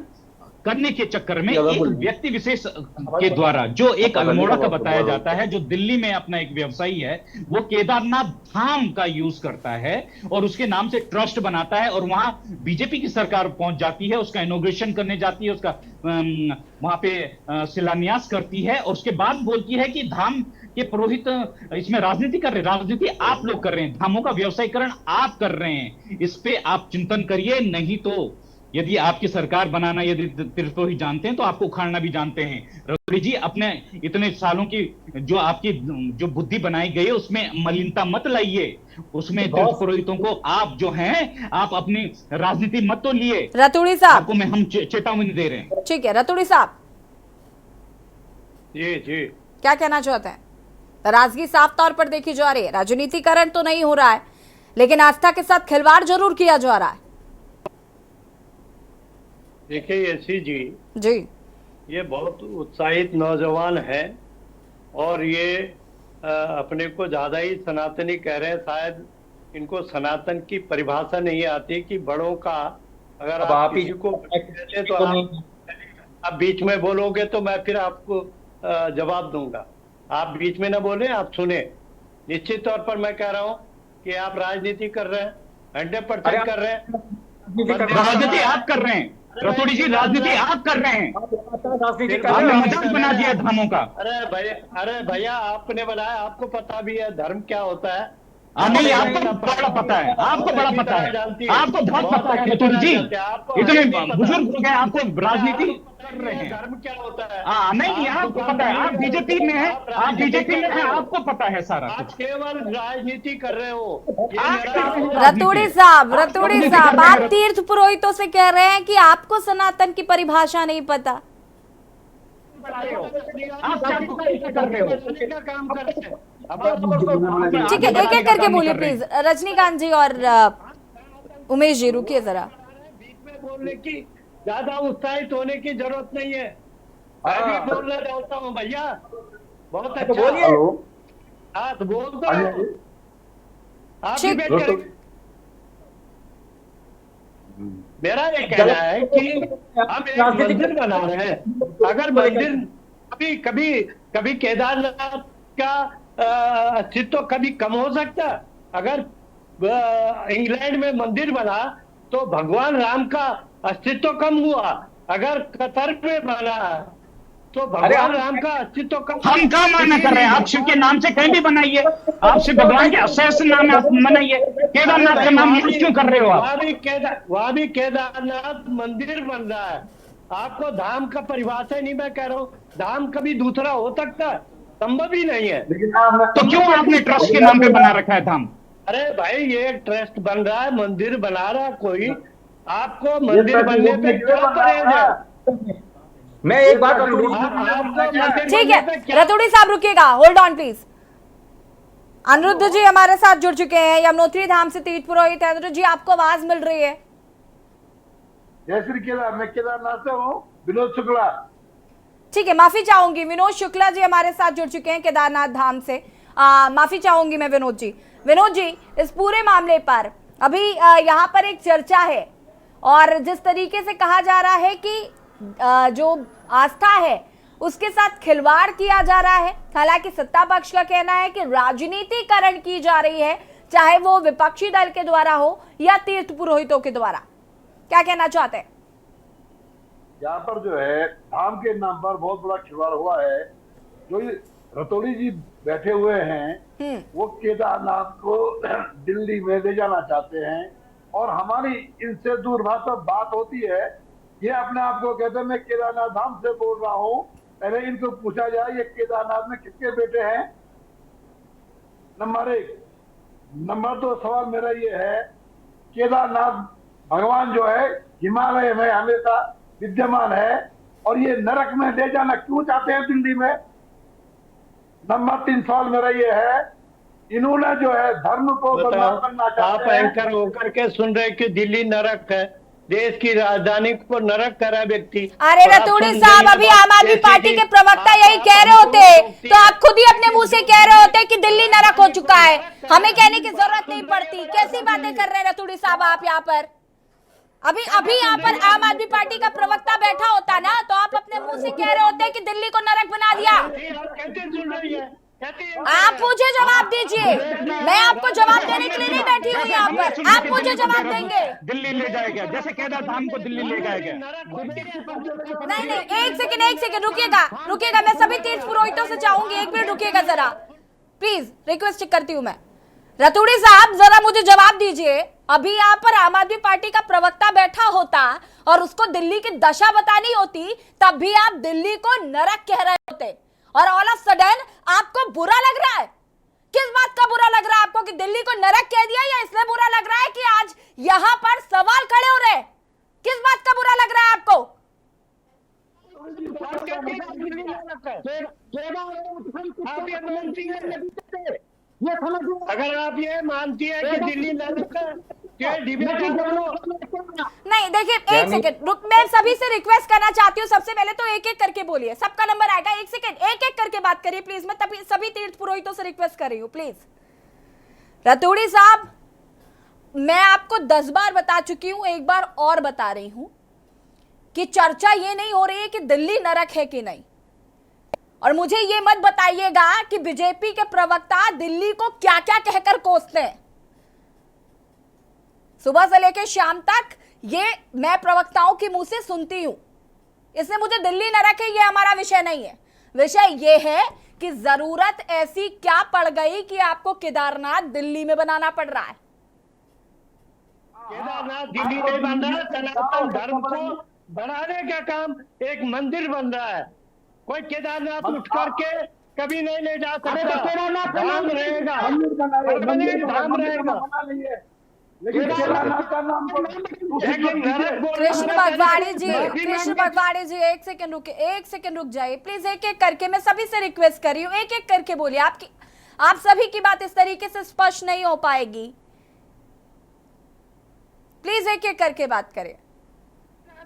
करने के चक्कर में एक व्यक्ति विशेष के द्वारा जो एक अल्मोड़ा का बताया जाता है, जो दिल्ली में अपना एक व्यवसायी है, वो केदारनाथ धाम का यूज करता है और उसके नाम से ट्रस्ट बनाता है और वहां बीजेपी की सरकार पहुंच जाती है, उसका इनॉग्रेशन करने जाती है, उसका वहां पे शिलान्यास करती है और उसके बाद बोलती है कि धाम के पुरोहित इसमें राजनीति कर रहे हैं। राजनीति आप लोग कर रहे हैं, धामों का व्यवसायीकरण आप कर रहे हैं। इस पे आप चिंतन करिए, नहीं तो यदि आपकी सरकार बनाना यदि तीर्थ पुरोहित जानते हैं तो आपको उखाड़ना भी जानते हैं। रतोड़ी जी, अपने इतने सालों की जो आपकी जो बुद्धि बनाई गई है उसमें मलिनता मत लाइए। उसमें तीर्थ पुरोहितों को आप जो हैं, आप अपनी राजनीति मत तो लिए। रतोड़ी साहब, आपको हम चेतावनी दे रहे हैं। ठीक है, रतोड़ी साहब जी जी, क्या कहना चाहते हैं? नाराजगी साफ तौर पर देखी जा रही है, राजनीतिकरण तो नहीं हो रहा है लेकिन आस्था के साथ खिलवाड़ जरूर किया जा रहा है। देखिए यशी जी, ये बहुत उत्साहित नौजवान है और ये अपने को ज्यादा ही सनातनी कह रहे हैं। शायद इनको सनातन की परिभाषा नहीं आती कि बड़ों का अगर आप किसी को कहते तो आप बीच में बोलोगे तो मैं फिर आपको जवाब दूंगा। आप बीच में ना बोले, आप सुने। निश्चित तौर पर मैं कह रहा हूँ कि आप राजनीति कर रहे हैं, 100% कर रहे हैं। राजनीति आप कर रहे हैं रतोड़ी जी, राजनीति आप कर रहे हैं। आपने मजाक बना दिया धर्मों का। अरे भैया, आपने बनाया, आपको पता भी है धर्म क्या होता है। नहीं, आपको बड़ा पता है, आपको बड़ा पता है, आपको बहुत पता है रतोड़ी जी। इतने बुजुर्ग हो गए, आपको राजनीति कर रहे हैं। धर्म क्या होता है? नहीं, आपको पता है, आप बीजेपी में हैं, आप बीजेपी में हैं, आपको पता है सारा कुछ। आप केवल राजनीति कर रहे हो। रतोड़ी साहब, आप तीर्थ पुरोहितों से कह रहे हैं कि आपको सनातन की परिभाषा नहीं पता। आप कर रहे हो, काम कर रहे हैं। ठीक है, एक एक करके बोलिए प्लीज। रजनीकांत जी और उमेश जी रुकिए जरा। बीच में बोलने की ज्यादा उत्साहित होने की जरूरत नहीं है। मैं भी बोलना चाहता हूँ भैया, बहुत अच्छा बोलिए। हाँ तो बोल दो, आप भी बैठ कर। मेरा ये कहना है कि हम एक मंदिर बना रहे हैं। अगर मंदिर कभी केदारनाथ का अस्तित्व कभी कम हो सकता। अगर इंग्लैंड में मंदिर बना तो भगवान राम का अस्तित्व कम हुआ। अगर कतर में बना तो भगवान राम का अस्तित्व कम। हम क्या मानना कर रहे हैं? आप शिव के नाम से कहीं भी बनाइए, आप शिव भगवान के अशेष नाम में आप बनाइए। केदारनाथ का नाम यूज क्यों कर रहे हो आप? वहां भी केदारनाथ मंदिर बन रहा है। आपको धाम का परिभाषा नहीं मैं कह रहा हूँ, धाम कभी दूसरा हो सकता है, संभव ही नहीं है। तो क्यों आपने ट्रस्ट के नाम पे बना रखा है धाम? अरे भाई ये ट्रस्ट बन रहा है, मंदिर बना रहा है कोई, आपको मंदिर बनने पे क्या करेंगे? मैं एक बात ठीक है, रतूड़ी साहब रुकिएगा, होल्ड ऑन प्लीज। अनिरुद्ध जी हमारे साथ जुड़ चुके हैं, यमुनोत्री धाम से तीर्थ पुरोहित है। अनिरुद्ध जी, आपको आवाज मिल रही है? जय श्री केदार, मैं केदारनाथ से हूँ, विनोद शुक्ला। ठीक है, माफी चाहूंगी, विनोद शुक्ला जी हमारे साथ जुड़ चुके हैं केदारनाथ धाम से। माफी चाहूंगी मैं विनोद जी। विनोद जी, इस पूरे मामले पर अभी यहाँ पर एक चर्चा है और जिस तरीके से कहा जा रहा है कि जो आस्था है उसके साथ खिलवाड़ किया जा रहा है। हालांकि सत्ता पक्ष का कहना है कि राजनीतिकरण की जा रही है, चाहे वो विपक्षी दल के द्वारा हो या तीर्थ पुरोहितों के द्वारा। क्या कहना चाहते हैं? यहाँ पर जो है धाम के नाम पर बहुत बड़ा खिलवाड़ हुआ है। जो ये रतौड़ी जी बैठे हुए हैं वो केदारनाथ को दिल्ली में ले जाना चाहते हैं और हमारी इनसे दूरभाष बात होती है। ये अपने आप को कहते हैं मैं केदारनाथ धाम से बोल रहा हूँ। पहले इनको पूछा जाए ये केदारनाथ में कितने बेटे हैं, नंबर 1। नंबर 2 सवाल मेरा ये है, केदारनाथ भगवान जो है हिमालय में हमेशा विद्यमान है और ये नरक में ले जाना क्यों चाहते हैं दिल्ली में? नंबर 3 सवाल मेरा ये है, इन्होंने जो है धर्म को बदनाम करना चाहते हैं। आप एंकर होकर के सुन रहे कि दिल्ली नरक है, देश की राजधानी को नरक करा व्यक्ति। अरे रतूड़ी साहब, अभी आम आदमी पार्टी के प्रवक्ता यही कह रहे होते तो आप खुद ही अपने मुंह से कह रहे होते कि दिल्ली नरक हो चुका है, हमें कहने की जरूरत नहीं पड़ती। कैसी बातें कर रहे हैं रतूड़ी साहब आप यहाँ पर? अभी यहाँ पर आम आदमी पार्टी का प्रवक्ता बैठा होता ना तो आप अपने मुंह से कह रहे होते कि दिल्ली को नरक बना दिया। आप मुझे जवाब दीजिए, मैं आपको जवाब देने के लिए नहीं बैठी हूँ यहाँ पर, आप मुझे जवाब देंगे। दिल्ली ले जाएगा जैसे केदार धाम को दिल्ली ले जाएगा। नहीं, एक सेकंड रुकिएगा, मैं सभी तीर्थ पुरोहितों से चाहूंगी, 1 मिनट रुकिएगा जरा, प्लीज रिक्वेस्ट करती हूँ मैं। रतूड़ी साहब जरा मुझे जवाब दीजिए, अभी यहाँ पर आम आदमी पार्टी का प्रवक्ता बैठा होता और उसको दिल्ली की दशा बतानी होती तब भी आप दिल्ली को नरक कह रहे होते और ऑल ऑफ सडन आपको बुरा लग रहा है। किस बात का बुरा लग रहा है आपको कि दिल्ली को नरक कह दिया, या इसलिए बुरा लग रहा है कि आज यहाँ पर सवाल खड़े हो रहे हैं? किस बात का बुरा लग रहा है आपको? अगर आप ये मानती है कि दिल्ली नरक है, नहीं देखिए, 1 सेकंड रुक, मैं सभी से रिक्वेस्ट करना चाहती हूँ, सबसे पहले तो एक एक करके बोलिए, सबका नंबर आएगा। 1 सेकंड, एक एक करके बात करिए प्लीज, मैं तभी सभी तीर्थ पुरोहितों से रिक्वेस्ट कर रही हूँ प्लीज। रतूड़ी साहब, मैं आपको 10 बार बता चुकी हूँ, एक बार और बता रही हूँ कि चर्चा ये नहीं हो रही है कि दिल्ली नरक है कि नहीं, और मुझे ये मत बताइएगा कि बीजेपी के प्रवक्ता दिल्ली को क्या क्या कहकर कोसते हैं। सुबह से लेकर शाम तक ये मैं प्रवक्ताओं के मुंह से सुनती हूं, इसलिए मुझे दिल्ली नरक है ये हमारा विषय नहीं है। विषय ये है कि जरूरत ऐसी क्या पड़ गई कि आपको केदारनाथ दिल्ली में बनाना पड़ रहा है। केदारनाथ दिल्ली में बन रहा है, सनातन धर्म को बढ़ाने का काम एक मंदिर बन रहा है। कोई केदारनाथ उठ करके कभी नहीं ले जा सकता, धाम रहेगा, धाम रहेगा। कृष्ण भगवाड़ी जी, 1 सेकंड रुक जाइए प्लीज, एक एक करके मैं सभी से रिक्वेस्ट कर रही हूँ, एक एक करके बोलिए। आप सभी की बात इस तरीके से स्पष्ट नहीं हो पाएगी, प्लीज एक एक करके बात करें।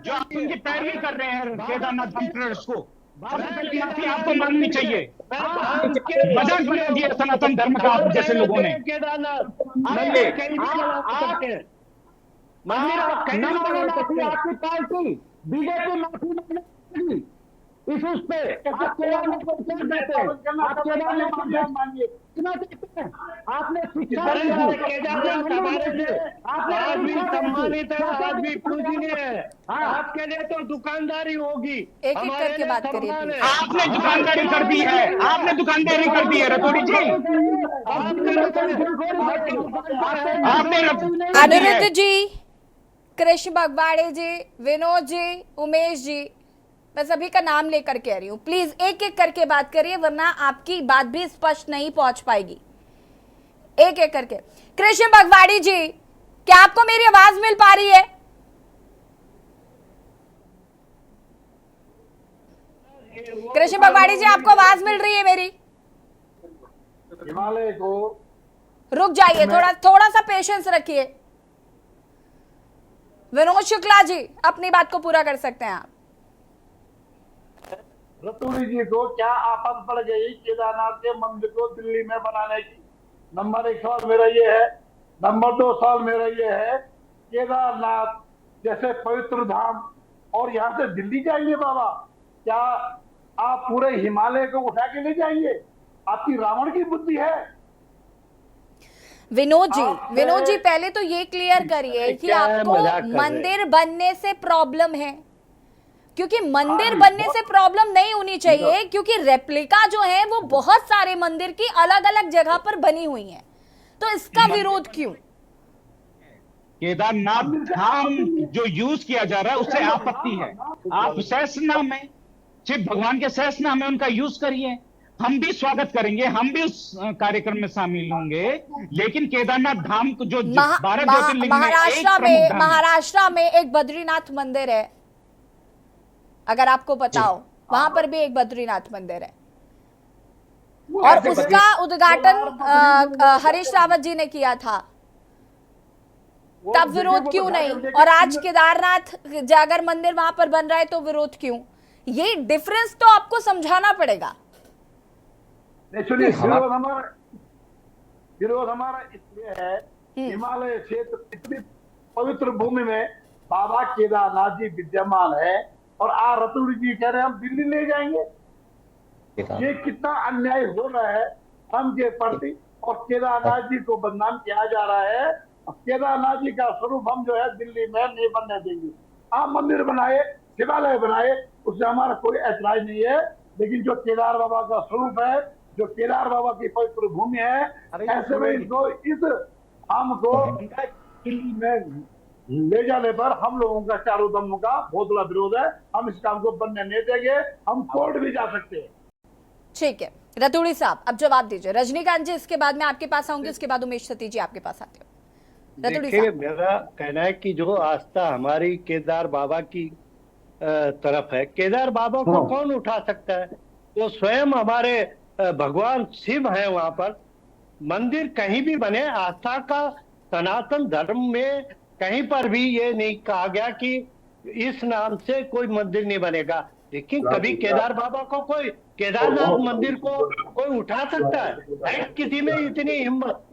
जो आप उनकी पैरवी कर रहे हैं केदारनाथ धाम ट्रस्ट को, आपको माननी चाहिए। मजाक बना दिया सनातन धर्म का आप जैसे लोगों ने। आपकी पार्टी बीजेपी माफी मांगेगी इस उस पे, आप केदारनाथ को क्यों देते हैं? आप केदारनाथ को क्यों देते हैं? आपने शिक्षा आज भी सम्मानित है, आज भी पूजनीय है, आपके लिए तो दुकानदारी होगी। एक एक करके बात करिए। आपने दुकानदारी कर दी है, आपने दुकानदारी कर दी है रतौड़ी जी। अनिरुद्ध जी, कृष्ण भगवाड़े जी, विनोद जी, उमेश जी, मैं सभी का नाम लेकर कह रही हूँ, प्लीज एक एक करके बात करिए वरना आपकी बात भी स्पष्ट नहीं पहुंच पाएगी। एक एक करके। कृष्ण भगवाड़ी जी, क्या आपको मेरी आवाज मिल पा रही है? कृष्ण भगवाड़ी जी, आपको आवाज मिल रही है मेरी? हिमालय को रुक जाइए, थोड़ा सा पेशेंस रखिए। विनोद शुक्ला जी, अपनी बात को पूरा कर सकते हैं आप। रतूड़ी जी को क्या आफत पड़ गई केदारनाथ के मंदिर को दिल्ली में बनाने की? नंबर 1 सवाल मेरा ये है। नंबर 2 सवाल मेरा ये है, केदारनाथ जैसे पवित्र धाम और यहाँ से दिल्ली जाएंगे बाबा, क्या आप पूरे हिमालय को उठा के ले जाएंगे? आपकी रावण की बुद्धि है? विनोद जी पहले तो ये क्लियर करिए कि आपको मंदिर बनने से प्रॉब्लम है, क्योंकि मंदिर बनने से प्रॉब्लम नहीं होनी चाहिए, क्योंकि रेप्लिका जो है वो बहुत सारे मंदिर की अलग अलग जगह पर बनी हुई है, तो इसका विरोध क्यों? केदारनाथ धाम जो यूज किया जा रहा है उससे आपत्ति है। आप सहस्रनाम में, शिव भगवान के सहस्रनाम में उनका यूज करिए, हम भी स्वागत करेंगे, हम भी उस कार्यक्रम में शामिल होंगे, लेकिन केदारनाथ धाम को जो 12 ज्योतिर्लिंग महाराष्ट्र में एक बद्रीनाथ मंदिर है, अगर आपको पता हो, वहां पर भी एक बद्रीनाथ मंदिर है और उसका उद्घाटन हरीश रावत जी ने किया था, तब विरोध क्यों नहीं? और आज केदारनाथ जागर मंदिर वहां पर बन रहा है तो विरोध क्यों? ये डिफरेंस तो आपको समझाना पड़ेगा। सुनिए, विरोध हमारा इसलिए है, हिमालय क्षेत्र इतनी पवित्र भूमि में बाबा केदारनाथ जी विद्यमान है और रतूड़ी जी कह रहे हैं हम दिल्ली ले जाएंगे। ये कितना अन्याय हो रहा है हम के प्रति, और केदारनाथ जी को बदनाम किया जा रहा है। केदारनाथ जी का स्वरूप हम जो है दिल्ली में नहीं बनने देंगे। आप मंदिर बनाए, शिवालय बनाए, उससे हमारा कोई ऐतराज नहीं है, लेकिन जो केदार बाबा का स्वरूप है, जो केदार बाबा की पवित्र भूमि है, ऐसे में इसको इस धाम को दिल्ली में ले जाने पर हम लोगों का चारों धर्मों का बहुत बड़ा विरोध है। हम इस काम को बनने नहीं देंगे, हम कोर्ट भी जा सकते हैं। ठीक है रतूड़ी साहब, अब जवाब दीजिए। रजनीकांत जी, इसके बाद मैं आपके पास आऊंगी, उसके बाद उमेश सतीश जी आपके पास आते हो। देखिए, मेरा कहना है कि जो आस्था हमारी केदार बाबा की तरफ है, केदार बाबा को कौन उठा सकता है? वो स्वयं हमारे भगवान शिव है। वहां पर मंदिर कहीं भी बने, आस्था का सनातन धर्म में कहीं पर भी ये नहीं कहा गया कि इस नाम से कोई मंदिर नहीं बनेगा। लेकिन कभी केदार बाबा को कोई, केदारनाथ मंदिर को कोई उठा सकता है? किसी में इतनी हिम्मत?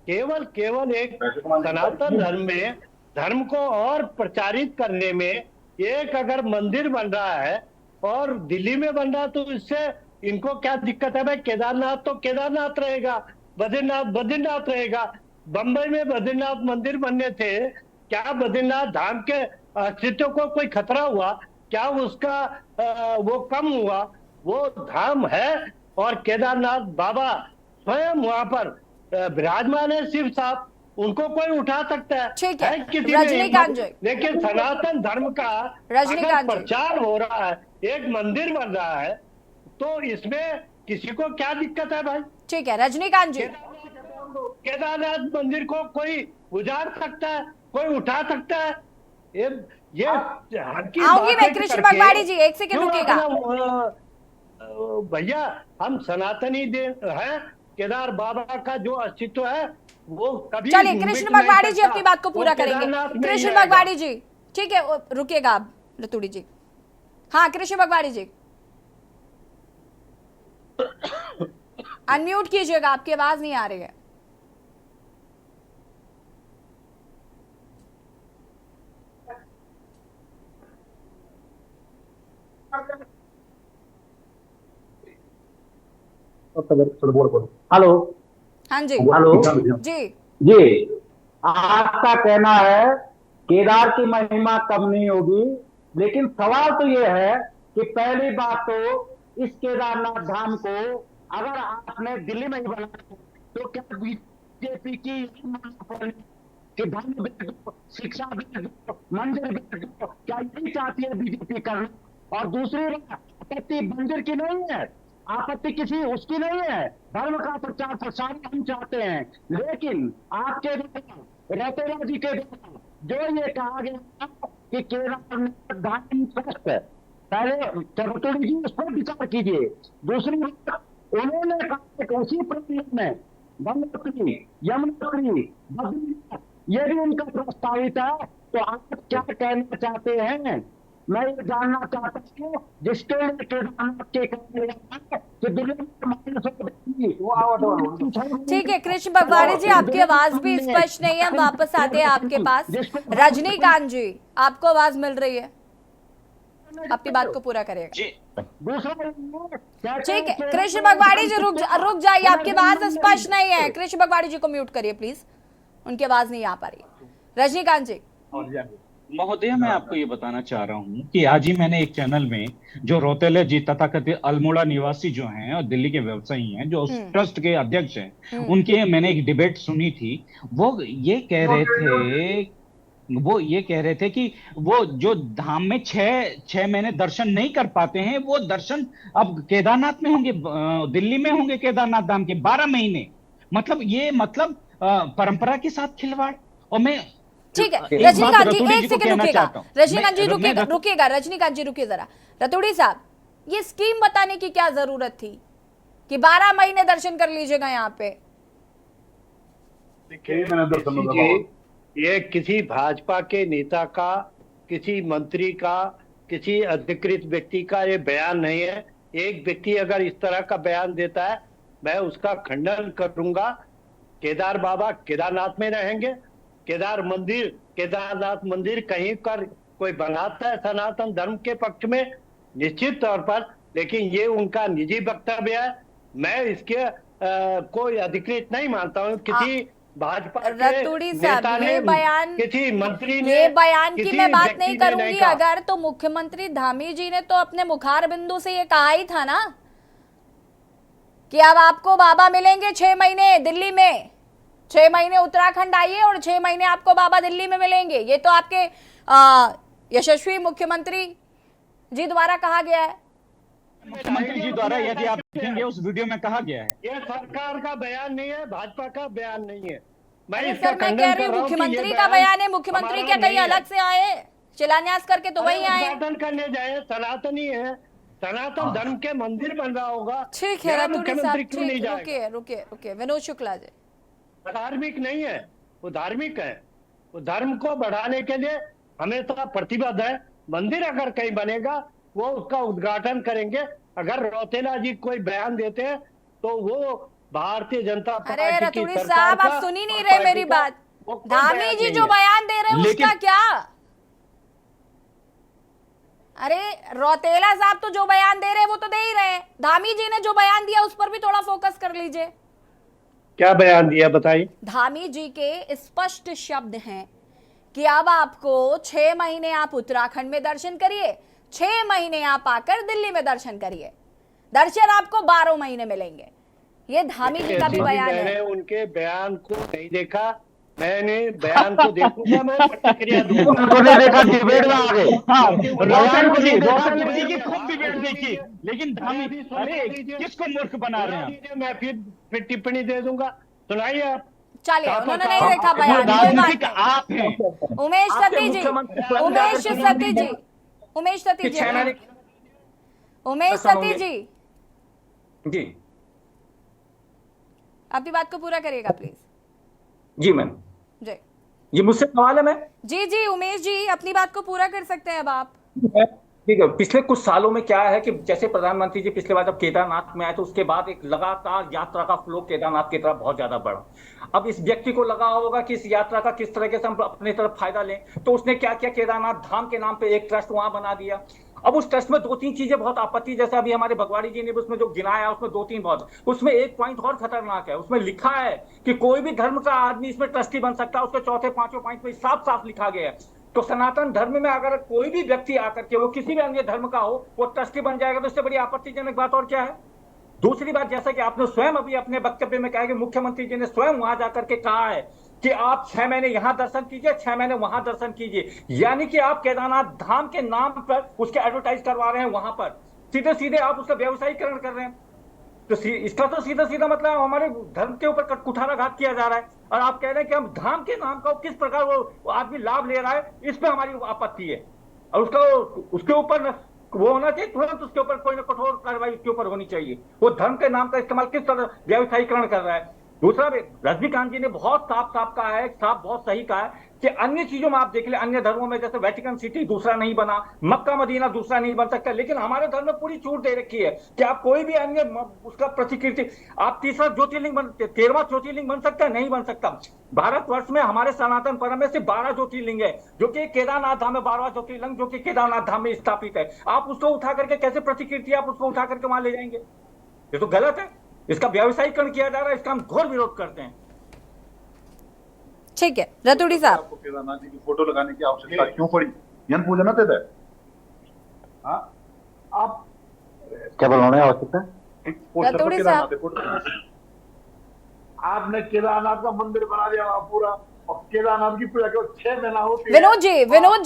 केवल एक सनातन धर्म में, धर्म को और प्रचारित करने में एक अगर मंदिर बन रहा है और दिल्ली में बन रहा है, तो इससे इनको क्या दिक्कत है? भाई, केदारनाथ तो केदारनाथ रहेगा, बद्रीनाथ रहेगा। बंबई में बद्रीनाथ मंदिर बनने थे, क्या बद्रीनाथ धाम के अस्तित्व को कोई खतरा हुआ? क्या उसका वो कम हुआ? वो धाम है और केदारनाथ बाबा स्वयं वहां पर विराजमान है, शिव साहब, उनको कोई उठा सकता है? ठीक है रजनीकांत जी, लेकिन सनातन धर्म का अगर प्रचार हो रहा है, एक मंदिर बन रहा है, तो इसमें किसी को क्या दिक्कत है भाई? ठीक है रजनीकांत जी, केदारनाथ मंदिर को कोई उजाड़ सकता है, कोई उठा सकता है? ये आऊंगी मैं। कृष्ण भगवाड़ी जी, एक सेकंड रुकिएगा भैया, हम सनातनी हैं। केदार बाबा का जो अस्तित्व है वो कभी, चलिए कृष्ण भगवाड़ी जी अपनी बात को पूरा करेंगे। कृष्ण भगवाड़ी जी, ठीक है रुकिएगा आप रतूड़ी जी। हाँ कृष्ण भगवाड़ी जी, अनम्यूट कीजिएगा, आपकी आवाज नहीं आ रही है। हेलो, हाँ जी, हेलो जी, आपका कहना है केदार की महिमा कम नहीं होगी, लेकिन सवाल तो ये है कि पहली बात तो इस केदारनाथ धाम को अगर आपने दिल्ली में ही बनाया तो क्या बीजेपी की कि धन बेच दो, शिक्षा बेच दो, मंदिर बेच दो, क्या यही चाहती है बीजेपी करना? और दूसरी बात, आपत्ति मंदिर की नहीं है, आपत्ति किसी उसकी नहीं है, धर्म का प्रचार प्रसार हम चाहते हैं। लेकिन आपके द्वारा, रतोरा जी के द्वारा जो ये कहा गया कि केदारनाथ धाम ट्रस्ट, पहले रतोड़ी जी उस पर विचार कीजिए। दूसरी बात, उन्होंने कहा कि उसी प्रक्रिया में गंगोत्री, यमुनोत्री, बद्रीनाथ ये भी उनका प्रस्तावित है। तो आप क्या कहना चाहते हैं? मैं ये जानना चाहता हूँ, जिसके लिए केदारनाथ के ठीक है कृष्ण भगवाड़ी जी, आपकी आवाज भी स्पष्ट नहीं है, हम वापस आते हैं आपके पास। रजनीकांत जी, आपको आवाज मिल रही है? आपकी बात को पूरा करिएगा। ठीक है कृष्ण भगवाड़ी जी, रुक जाइए, आपकी आवाज स्पष्ट नहीं है। कृष्ण भगवाड़ी जी को म्यूट करिए प्लीज, उनकी आवाज नहीं आ पा रही है। रजनीकांत जी। महोदय, मैं आपको ये बताना चाह रहा हूँ कि आज ही मैंने एक चैनल में जो रौतेला जी तथाकथित अल्मोड़ा निवासी जो हैं और दिल्ली के व्यवसायी हैं, जो ट्रस्ट के अध्यक्ष हैं, उनके मैंने एक डिबेट सुनी थी। वो ये कह रहे थे कि वो जो धाम में छह महीने दर्शन नहीं कर पाते हैं, वो दर्शन अब केदारनाथ में होंगे, दिल्ली में होंगे केदारनाथ धाम के 12 महीने। मतलब परंपरा के साथ खिलवाड़। और मैं ठीक है रजनीकांत जी, एक सेकंड रुकिएगा। रजनीकांत जी रुकिएगा, रजनीकांत जी रुकिए जरा। रतोड़ी साहब, ये स्कीम बताने की क्या जरूरत थी कि 12 महीने दर्शन कर लीजिएगा यहाँ पे? ये किसी भाजपा के नेता का, किसी मंत्री का, किसी अधिकृत व्यक्ति का ये बयान नहीं है। एक व्यक्ति अगर इस तरह का बयान देता है, मैं उसका खंडन करूंगा। केदार बाबा केदारनाथ में रहेंगे, केदारनाथ मंदिर कहीं कर कोई बनाता है सनातन धर्म के पक्ष में, निश्चित तौर पर, लेकिन ये उनका निजी वक्तव्य है। मैं इसके कोई अधिकृत नहीं मानता हूँ। किसी भाजपा के नेता ने, किसी मंत्री ने, ये बयान की मैं बात नहीं करूंगी। अगर तो मुख्यमंत्री धामी जी ने तो अपने मुखार बिंदु से ये कहा ही था ना कि अब आपको बाबा मिलेंगे 6 महीने दिल्ली में, 6 महीने उत्तराखंड आइए और 6 महीने आपको बाबा दिल्ली में मिलेंगे। ये तो आपके यशस्वी मुख्यमंत्री जी द्वारा कहा गया है। मुख्यमंत्री जी द्वारा, यदि आप देखेंगे उस वीडियो में कहा गया है। ये सरकार का बयान नहीं है, भाजपा का बयान नहीं है। मैं कह रही हूँ मुख्यमंत्री का बयान है। मुख्यमंत्री क्या कहीं अलग से आए? शिलान्यास करके तो वही आए। उद्घाटन करने जाए, सनातनी है, सनातन धर्म के मंदिर बन रहा होगा। ठीक है रतोड़ी साहब, रुकिए। विनोद शुक्ला जी, धार्मिक नहीं है, वो धार्मिक है। वो धर्म को बढ़ाने के लिए हमेशा प्रतिबद्ध है। मंदिर अगर कहीं बनेगा वो उसका उद्घाटन करेंगे। अगर रौतेला जी कोई बयान देते हैं तो वो भारतीय जनता पार्टी की सरकार का, रतोड़ी साहब आप सुन ही नहीं रहे मेरी बात। धामी जी जो बयान दे रहे हैं उसका क्या? अरे रौतेला साहब तो जो बयान दे रहे हैं वो तो दे ही रहे हैं। धामी जी ने जो बयान दिया उस पर भी थोड़ा फोकस कर लीजिए। क्या बयान दिया बताइए? धामी जी के स्पष्ट शब्द हैं कि अब आपको 6 महीने आप उत्तराखंड में दर्शन करिए, 6 महीने आप आकर दिल्ली में दर्शन करिए, दर्शन आपको 12 महीने मिलेंगे। ये धामी जी का भी बयान है। मैंने उनके बयान को नहीं देखा, मैंने बयान को देखूंगा, मैं प्रतिक्रिया दूंगा। लेकिन धामी, अरे किसको मूर्ख बना रहे हैं? मैं फिर टिप्पणी दे दूंगा, सुनाइए आप। चलिए, उन्होंने नहीं देखा बयान। आप हैं उमेश सती जी, उमेश सती जी, अपनी बात को पूरा करिएगा प्लीज। जी मैम, जी ये मुझसे सवाल है मैम। जी उमेश जी अपनी बात को पूरा कर सकते हैं अब आप। ठीक है, पिछले कुछ सालों में क्या है कि जैसे प्रधानमंत्री जी पिछले बार जब केदारनाथ में आए तो उसके बाद एक लगातार यात्रा का फ्लो केदारनाथ की तरफ बहुत ज्यादा बढ़ा। अब इस व्यक्ति को लगा होगा कि इस यात्रा का किस तरीके से हम अपनी तरफ फायदा लें, तो उसने क्या किया, केदारनाथ धाम के नाम पे एक ट्रस्ट वहां बना दिया। अब उस ट्रस्ट में 2-3 चीजें बहुत आपत्ति, जैसे अभी हमारे भगवाड़ी जी ने भी उसमें जो गिनाया उसमें 2-3 बहुत, उसमें एक पॉइंट और खतरनाक है। उसमें लिखा है कि कोई भी धर्म का आदमी इसमें ट्रस्टी बन सकता है। उसके 4थे-5वें पॉइंट में साफ साफ लिखा गया है। तो सनातन धर्म में अगर कोई भी व्यक्ति आकर के वो किसी भी अन्य धर्म का हो वो ट्रस्टी बन जाएगा, तो इससे बड़ी आपत्तिजनक बात और क्या है? दूसरी बात, जैसा कि आपने स्वयं अभी अपने वक्तव्य में कहा कि मुख्यमंत्री जी ने स्वयं वहां जाकर के कहा है कि आप 6 महीने यहां दर्शन कीजिए, 6 महीने वहां दर्शन कीजिए, यानी कि आप केदारनाथ धाम के नाम पर उसके एडवर्टाइज करवा रहे हैं, वहां पर सीधे सीधे आप उसका व्यवसायीकरण कर रहे हैं। तो इसका तो सीधा सीधा मतलब हमारे धर्म के ऊपर कुठाराघात किया जा रहा है। और आप कह रहे हैं कि हम धाम के नाम का किस प्रकार वो आदमी लाभ ले रहा है, इस पे हमारी आपत्ति है। और उसके ऊपर वो होना चाहिए, तुरंत उसके ऊपर कोई ना कठोर कार्रवाई उसके ऊपर होनी चाहिए। वो धर्म के नाम का इस्तेमाल किस तरह व्यवसायीकरण कर रहा है। दूसरा, रजनीकांत जी ने बहुत साफ साफ कहा है, साफ बहुत सही कहा है कि अन्य चीजों में आप देख ले, अन्य धर्मों में जैसे वेटिकन सिटी दूसरा नहीं बना, मक्का मदीना दूसरा नहीं बन सकता, लेकिन हमारे धर्म में पूरी छूट दे रखी है कि आप कोई भी अन्य उसका प्रतिकृति, आप तीसरा ज्योतिर्लिंग 13वां ज्योतिर्लिंग बन सकता है, नहीं बन सकता। भारतवर्ष में हमारे सनातन धर्म में सिर्फ 12 ज्योतिर्लिंग है, जो कि केदारनाथ धाम में 12वां ज्योतिर्लिंग जो कि केदारनाथ धाम में स्थापित है। आप उसको उठा करके कैसे प्रतिकृति आप उसको उठा करके वहां ले जाएंगे? ये तो गलत है, इसका व्यवसायीकरण किया जा रहा है, इसका हम घोर विरोध करते हैं। ठीक है रतूड़ी साहब, आपको केदारनाथ जी की फोटो लगाने की आवश्यकता क्यों पड़ी? यन पूजना देता है। आप क्या बनाने आवश्यकता रतूड़ी साहब, आपने केदारनाथ का मंदिर बना दिया वहां पूरा, और केदारनाथ की पूजा केवल 6 महीना होती है। विनोद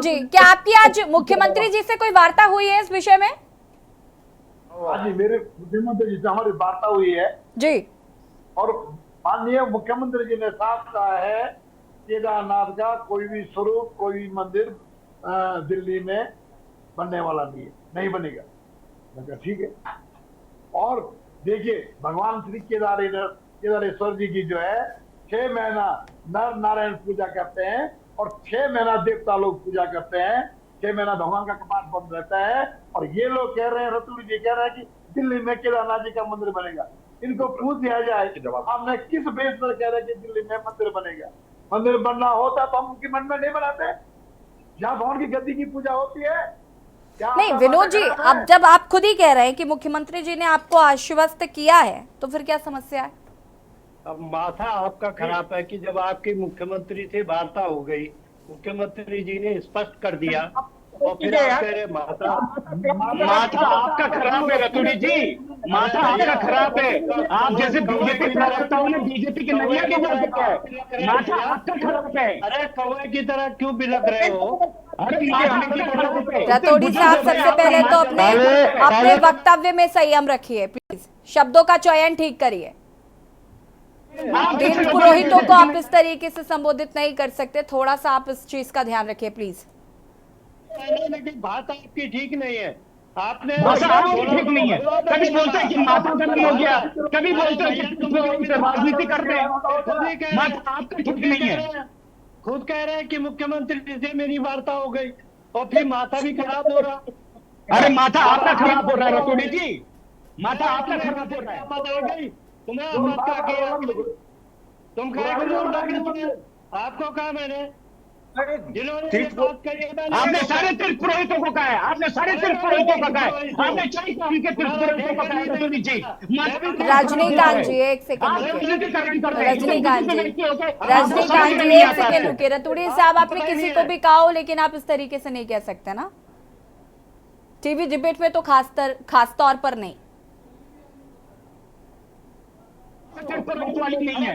जी, क्या आपकी आज मुख्यमंत्री जी से कोई वार्ता हुई है इस विषय में? जी, मेरे मुख्यमंत्री जी से हमारी वार्ता हुई है जी, और माननीय मुख्यमंत्री जी ने साफ कहा है केदारनाथ का कोई भी स्वरूप, कोई भी मंदिर दिल्ली में बनने वाला नहीं बनेगा। मैं कहा ठीक है। और देखिए, भगवान श्री केदारेश्वर जी की जो है 6 महीना नर नारायण पूजा करते हैं और 6 महीना देवता लोग पूजा करते हैं। 6 महीना भगवान का कपाट बंद रहता है, और ये लोग कह रहे हैं, रतूड़ी जी कह रहे हैं कि दिल्ली में केदारनाथ जी का मंदिर बनेगा। इनको पूछ दिया जाए आपने किस बेस पर कह रहे हैं कि दिल्ली में मंदिर बनेगा? मंदिर बनना होता तो हम उनके मन में नहीं बनाते, जहाँ भगवान की गद्दी की पूजा होती है। नहीं विनोद जी, अब जब आप खुद ही कह रहे हैं कि मुख्यमंत्री जी ने आपको आश्वस्त किया है, तो फिर क्या समस्या है? अब माथा आपका खराब है कि जब आपके मुख्यमंत्री से वार्ता हो गई, मुख्यमंत्री जी ने स्पष्ट कर दिया, और फिर आप कह रहे माथा आपका खराब है रतूड़ी जी, माथा आपका खराब है। आप जैसे बीजेपी प्रवक्ताओं ने बीजेपी के नैया के जा चुका है, माथा आपका खराब है। अरे कौवे की तरह क्यों बिलक रहे हो? रतूड़ी साहब, सबसे पहले तो अपने वक्तव्य में संयम रखिए प्लीज, शब्दों का चयन ठीक करिए। तीर्थ पुरोहितों को आप इस तरीके से संबोधित नहीं कर सकते, थोड़ा सा आप इस चीज का ध्यान रखिए प्लीज। लेकिन बात आपकी ठीक नहीं है। आपने ठीक नहीं है, कभी बोलते हैं कि माथा गर्म हो गया, कभी बोलते हैं कि राजनीति कर रहे हैं, माथा आपका ठीक नहीं है। खुद कह रहे हैं कि मुख्यमंत्री से मेरी वार्ता हो गई, और फिर माथा भी खराब हो रहा। अरे माथा आपका खराब हो रहा है रतूड़ी जी, माथा आपका खराब हो रहा है। बात आ गई तुम्हें, तुम आपको कहा मैंने, आपने सारे तीर्थ पुरोहितों को कहा है, आपने सारे तीर्थ पुरोहितों को कहा है, आपने 40 धाम के तीर्थ पुरोहितों को कहा है रतूड़ी जी। रजनीकांत जी एक सेकंड रुकिए, रजनीकांत जी एक सेकंड रुकिए। रतूड़ी साहब, आपने किसी को भी कहा हो, लेकिन आप इस तरीके से नहीं कह सकते ना, टीवी डिबेट में तो खास तौर पर नहीं। वाली नहीं है,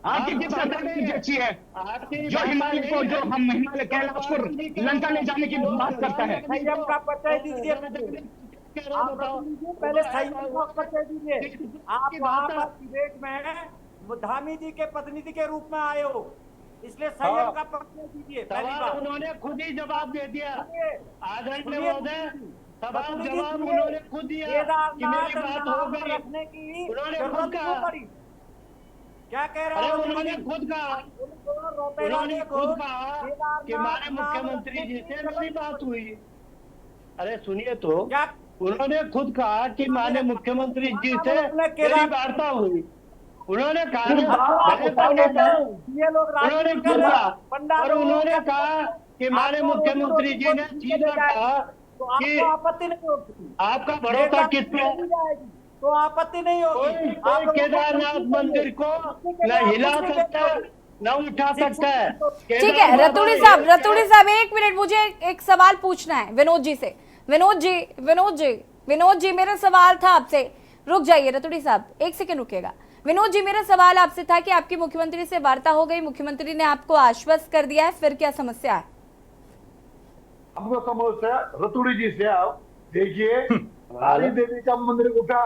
आपकी किस सरकार अच्छी है जो हिमालय को, जो हम हिमालय कैलाश को लंका ले जाने की बात करता है। संयम का परिचय दीजिए, पहले संयम का परिचय दीजिए। आप वहाँ पर डिबेट में धामी जी के प्रतिनिधि के रूप में आए हो, इसलिए संयम का परिचय दीजिए। पहली बात उन्होंने खुद ही जवाब दे दिया, आदरणीय महोदय, सवाल जवाब उन्होंने खुद दिया कि मेरी बात हो गई, रखने की उन्होंने खुद कहा। क्या कह रहे हैं? उन्होंने खुद कहा कि हमारे मुख्यमंत्री जी से मेरी बात हुई। अरे सुनिए तो, उन्होंने खुद कहा कि माननीय मुख्यमंत्री जी से मेरी वार्ता हुई। उन्होंने कहा, उन्होंने खुद कहा, और उन्होंने कहा कि माननीय मुख्यमंत्री जी ने सीधा कहा कि आपत्ति नहीं होगी, आपका भरोसा किस पे, तो आपत्ति नहीं होगी। कोई केदारनाथ मंदिर को न हिला सकता है न उठा सकता है। ठीक है रतूड़ी साहब एक मिनट, मुझे एक सवाल पूछना है विनोद जी से। विनोद जी मेरा सवाल था आपसे, रुक जाइए रतूड़ी साहब, एक सेकंड रुकिएगा। विनोद जी, मेरा सवाल आपसे था कि आपकी मुख्यमंत्री से वार्ता हो गई, मुख्यमंत्री ने आपको आश्वस्त कर दिया है, फिर क्या समस्या है? हमको समस्या रतुड़ी जी से आप देखिए, काली देवी का मंदिर उठा,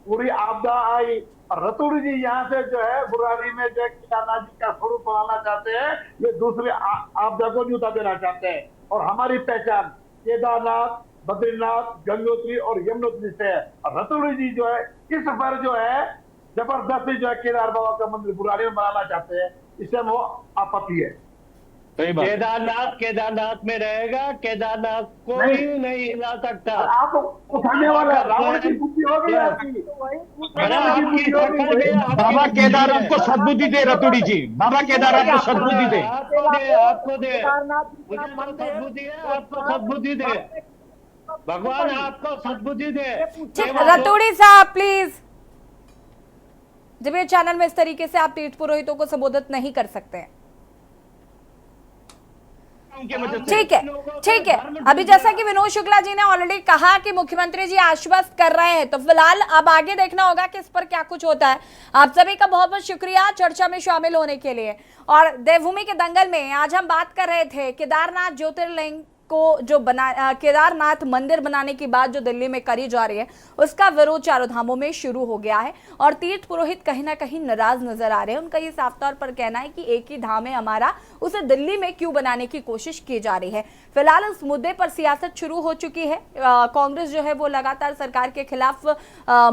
पूरी आपदा आई, रतुड़ी जी यहाँ से जो है बुराड़ी में जो केदारनाथ जी का स्वरूप बनाना चाहते हैं, ये दूसरे आपदा को न्यूता देना चाहते हैं। और हमारी पहचान केदारनाथ, बद्रीनाथ, गंगोत्री और यमुनोत्री से है। रतुड़ी जी जो है इस पर जो है जबरदस्ती जो है केदार बाबा का मंदिर बुराड़ी में बनाना चाहते हैं, इससे वो आपत्ति है। केदारनाथ में रहेगा, केदारनाथ कोई नहीं हिला सकता। आप उठाने वाला रावण की बुद्धि हो गई बाबा केदारनाथ को सद्बुद्धि दे रतुड़ी जी, बाबा केदारनाथ को सद्बुद्धि दे, आपको दे आपको सद्बुद्धि दे, भगवान आपको सद्बुद्धि दे। रतुड़ी साहब प्लीज, जब ये चैनल में इस तरीके से आप तीर्थ पुरोहितों को संबोधित नहीं कर सकते हैं। ठीक है। अभी जैसा कि विनोद शुक्ला जी ने ऑलरेडी कहा कि मुख्यमंत्री जी आश्वस्त कर रहे हैं, तो फिलहाल अब आगे देखना होगा कि इस पर क्या कुछ होता है। आप सभी का बहुत बहुत शुक्रिया चर्चा में शामिल होने के लिए। और देवभूमि के दंगल में आज हम बात कर रहे थे केदारनाथ ज्योतिर्लिंग को जो केदारनाथ मंदिर बनाने की बात जो दिल्ली में करी जा रही है, उसका विरोध चारों धामों में शुरू हो गया है और तीर्थ पुरोहित कहीं ना कहीं नाराज नजर आ रहे हैं। उनका ये साफ तौर पर कहना है कि एक ही धाम है हमारा, उसे दिल्ली में क्यों बनाने की कोशिश की जा रही है। फिलहाल इस मुद्दे पर सियासत शुरू हो चुकी है। कांग्रेस जो है वो लगातार सरकार के खिलाफ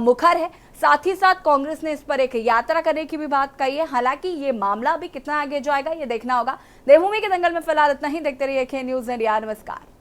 मुखर है। साथ ही साथ कांग्रेस ने इस पर एक यात्रा करने की भी बात कही है। हालांकि ये मामला अभी कितना आगे जाएगा ये देखना होगा। देवभूमि के दंगल में फिलहाल इतना ही। देखते रहिए के न्यूज़ इंडिया। नमस्कार।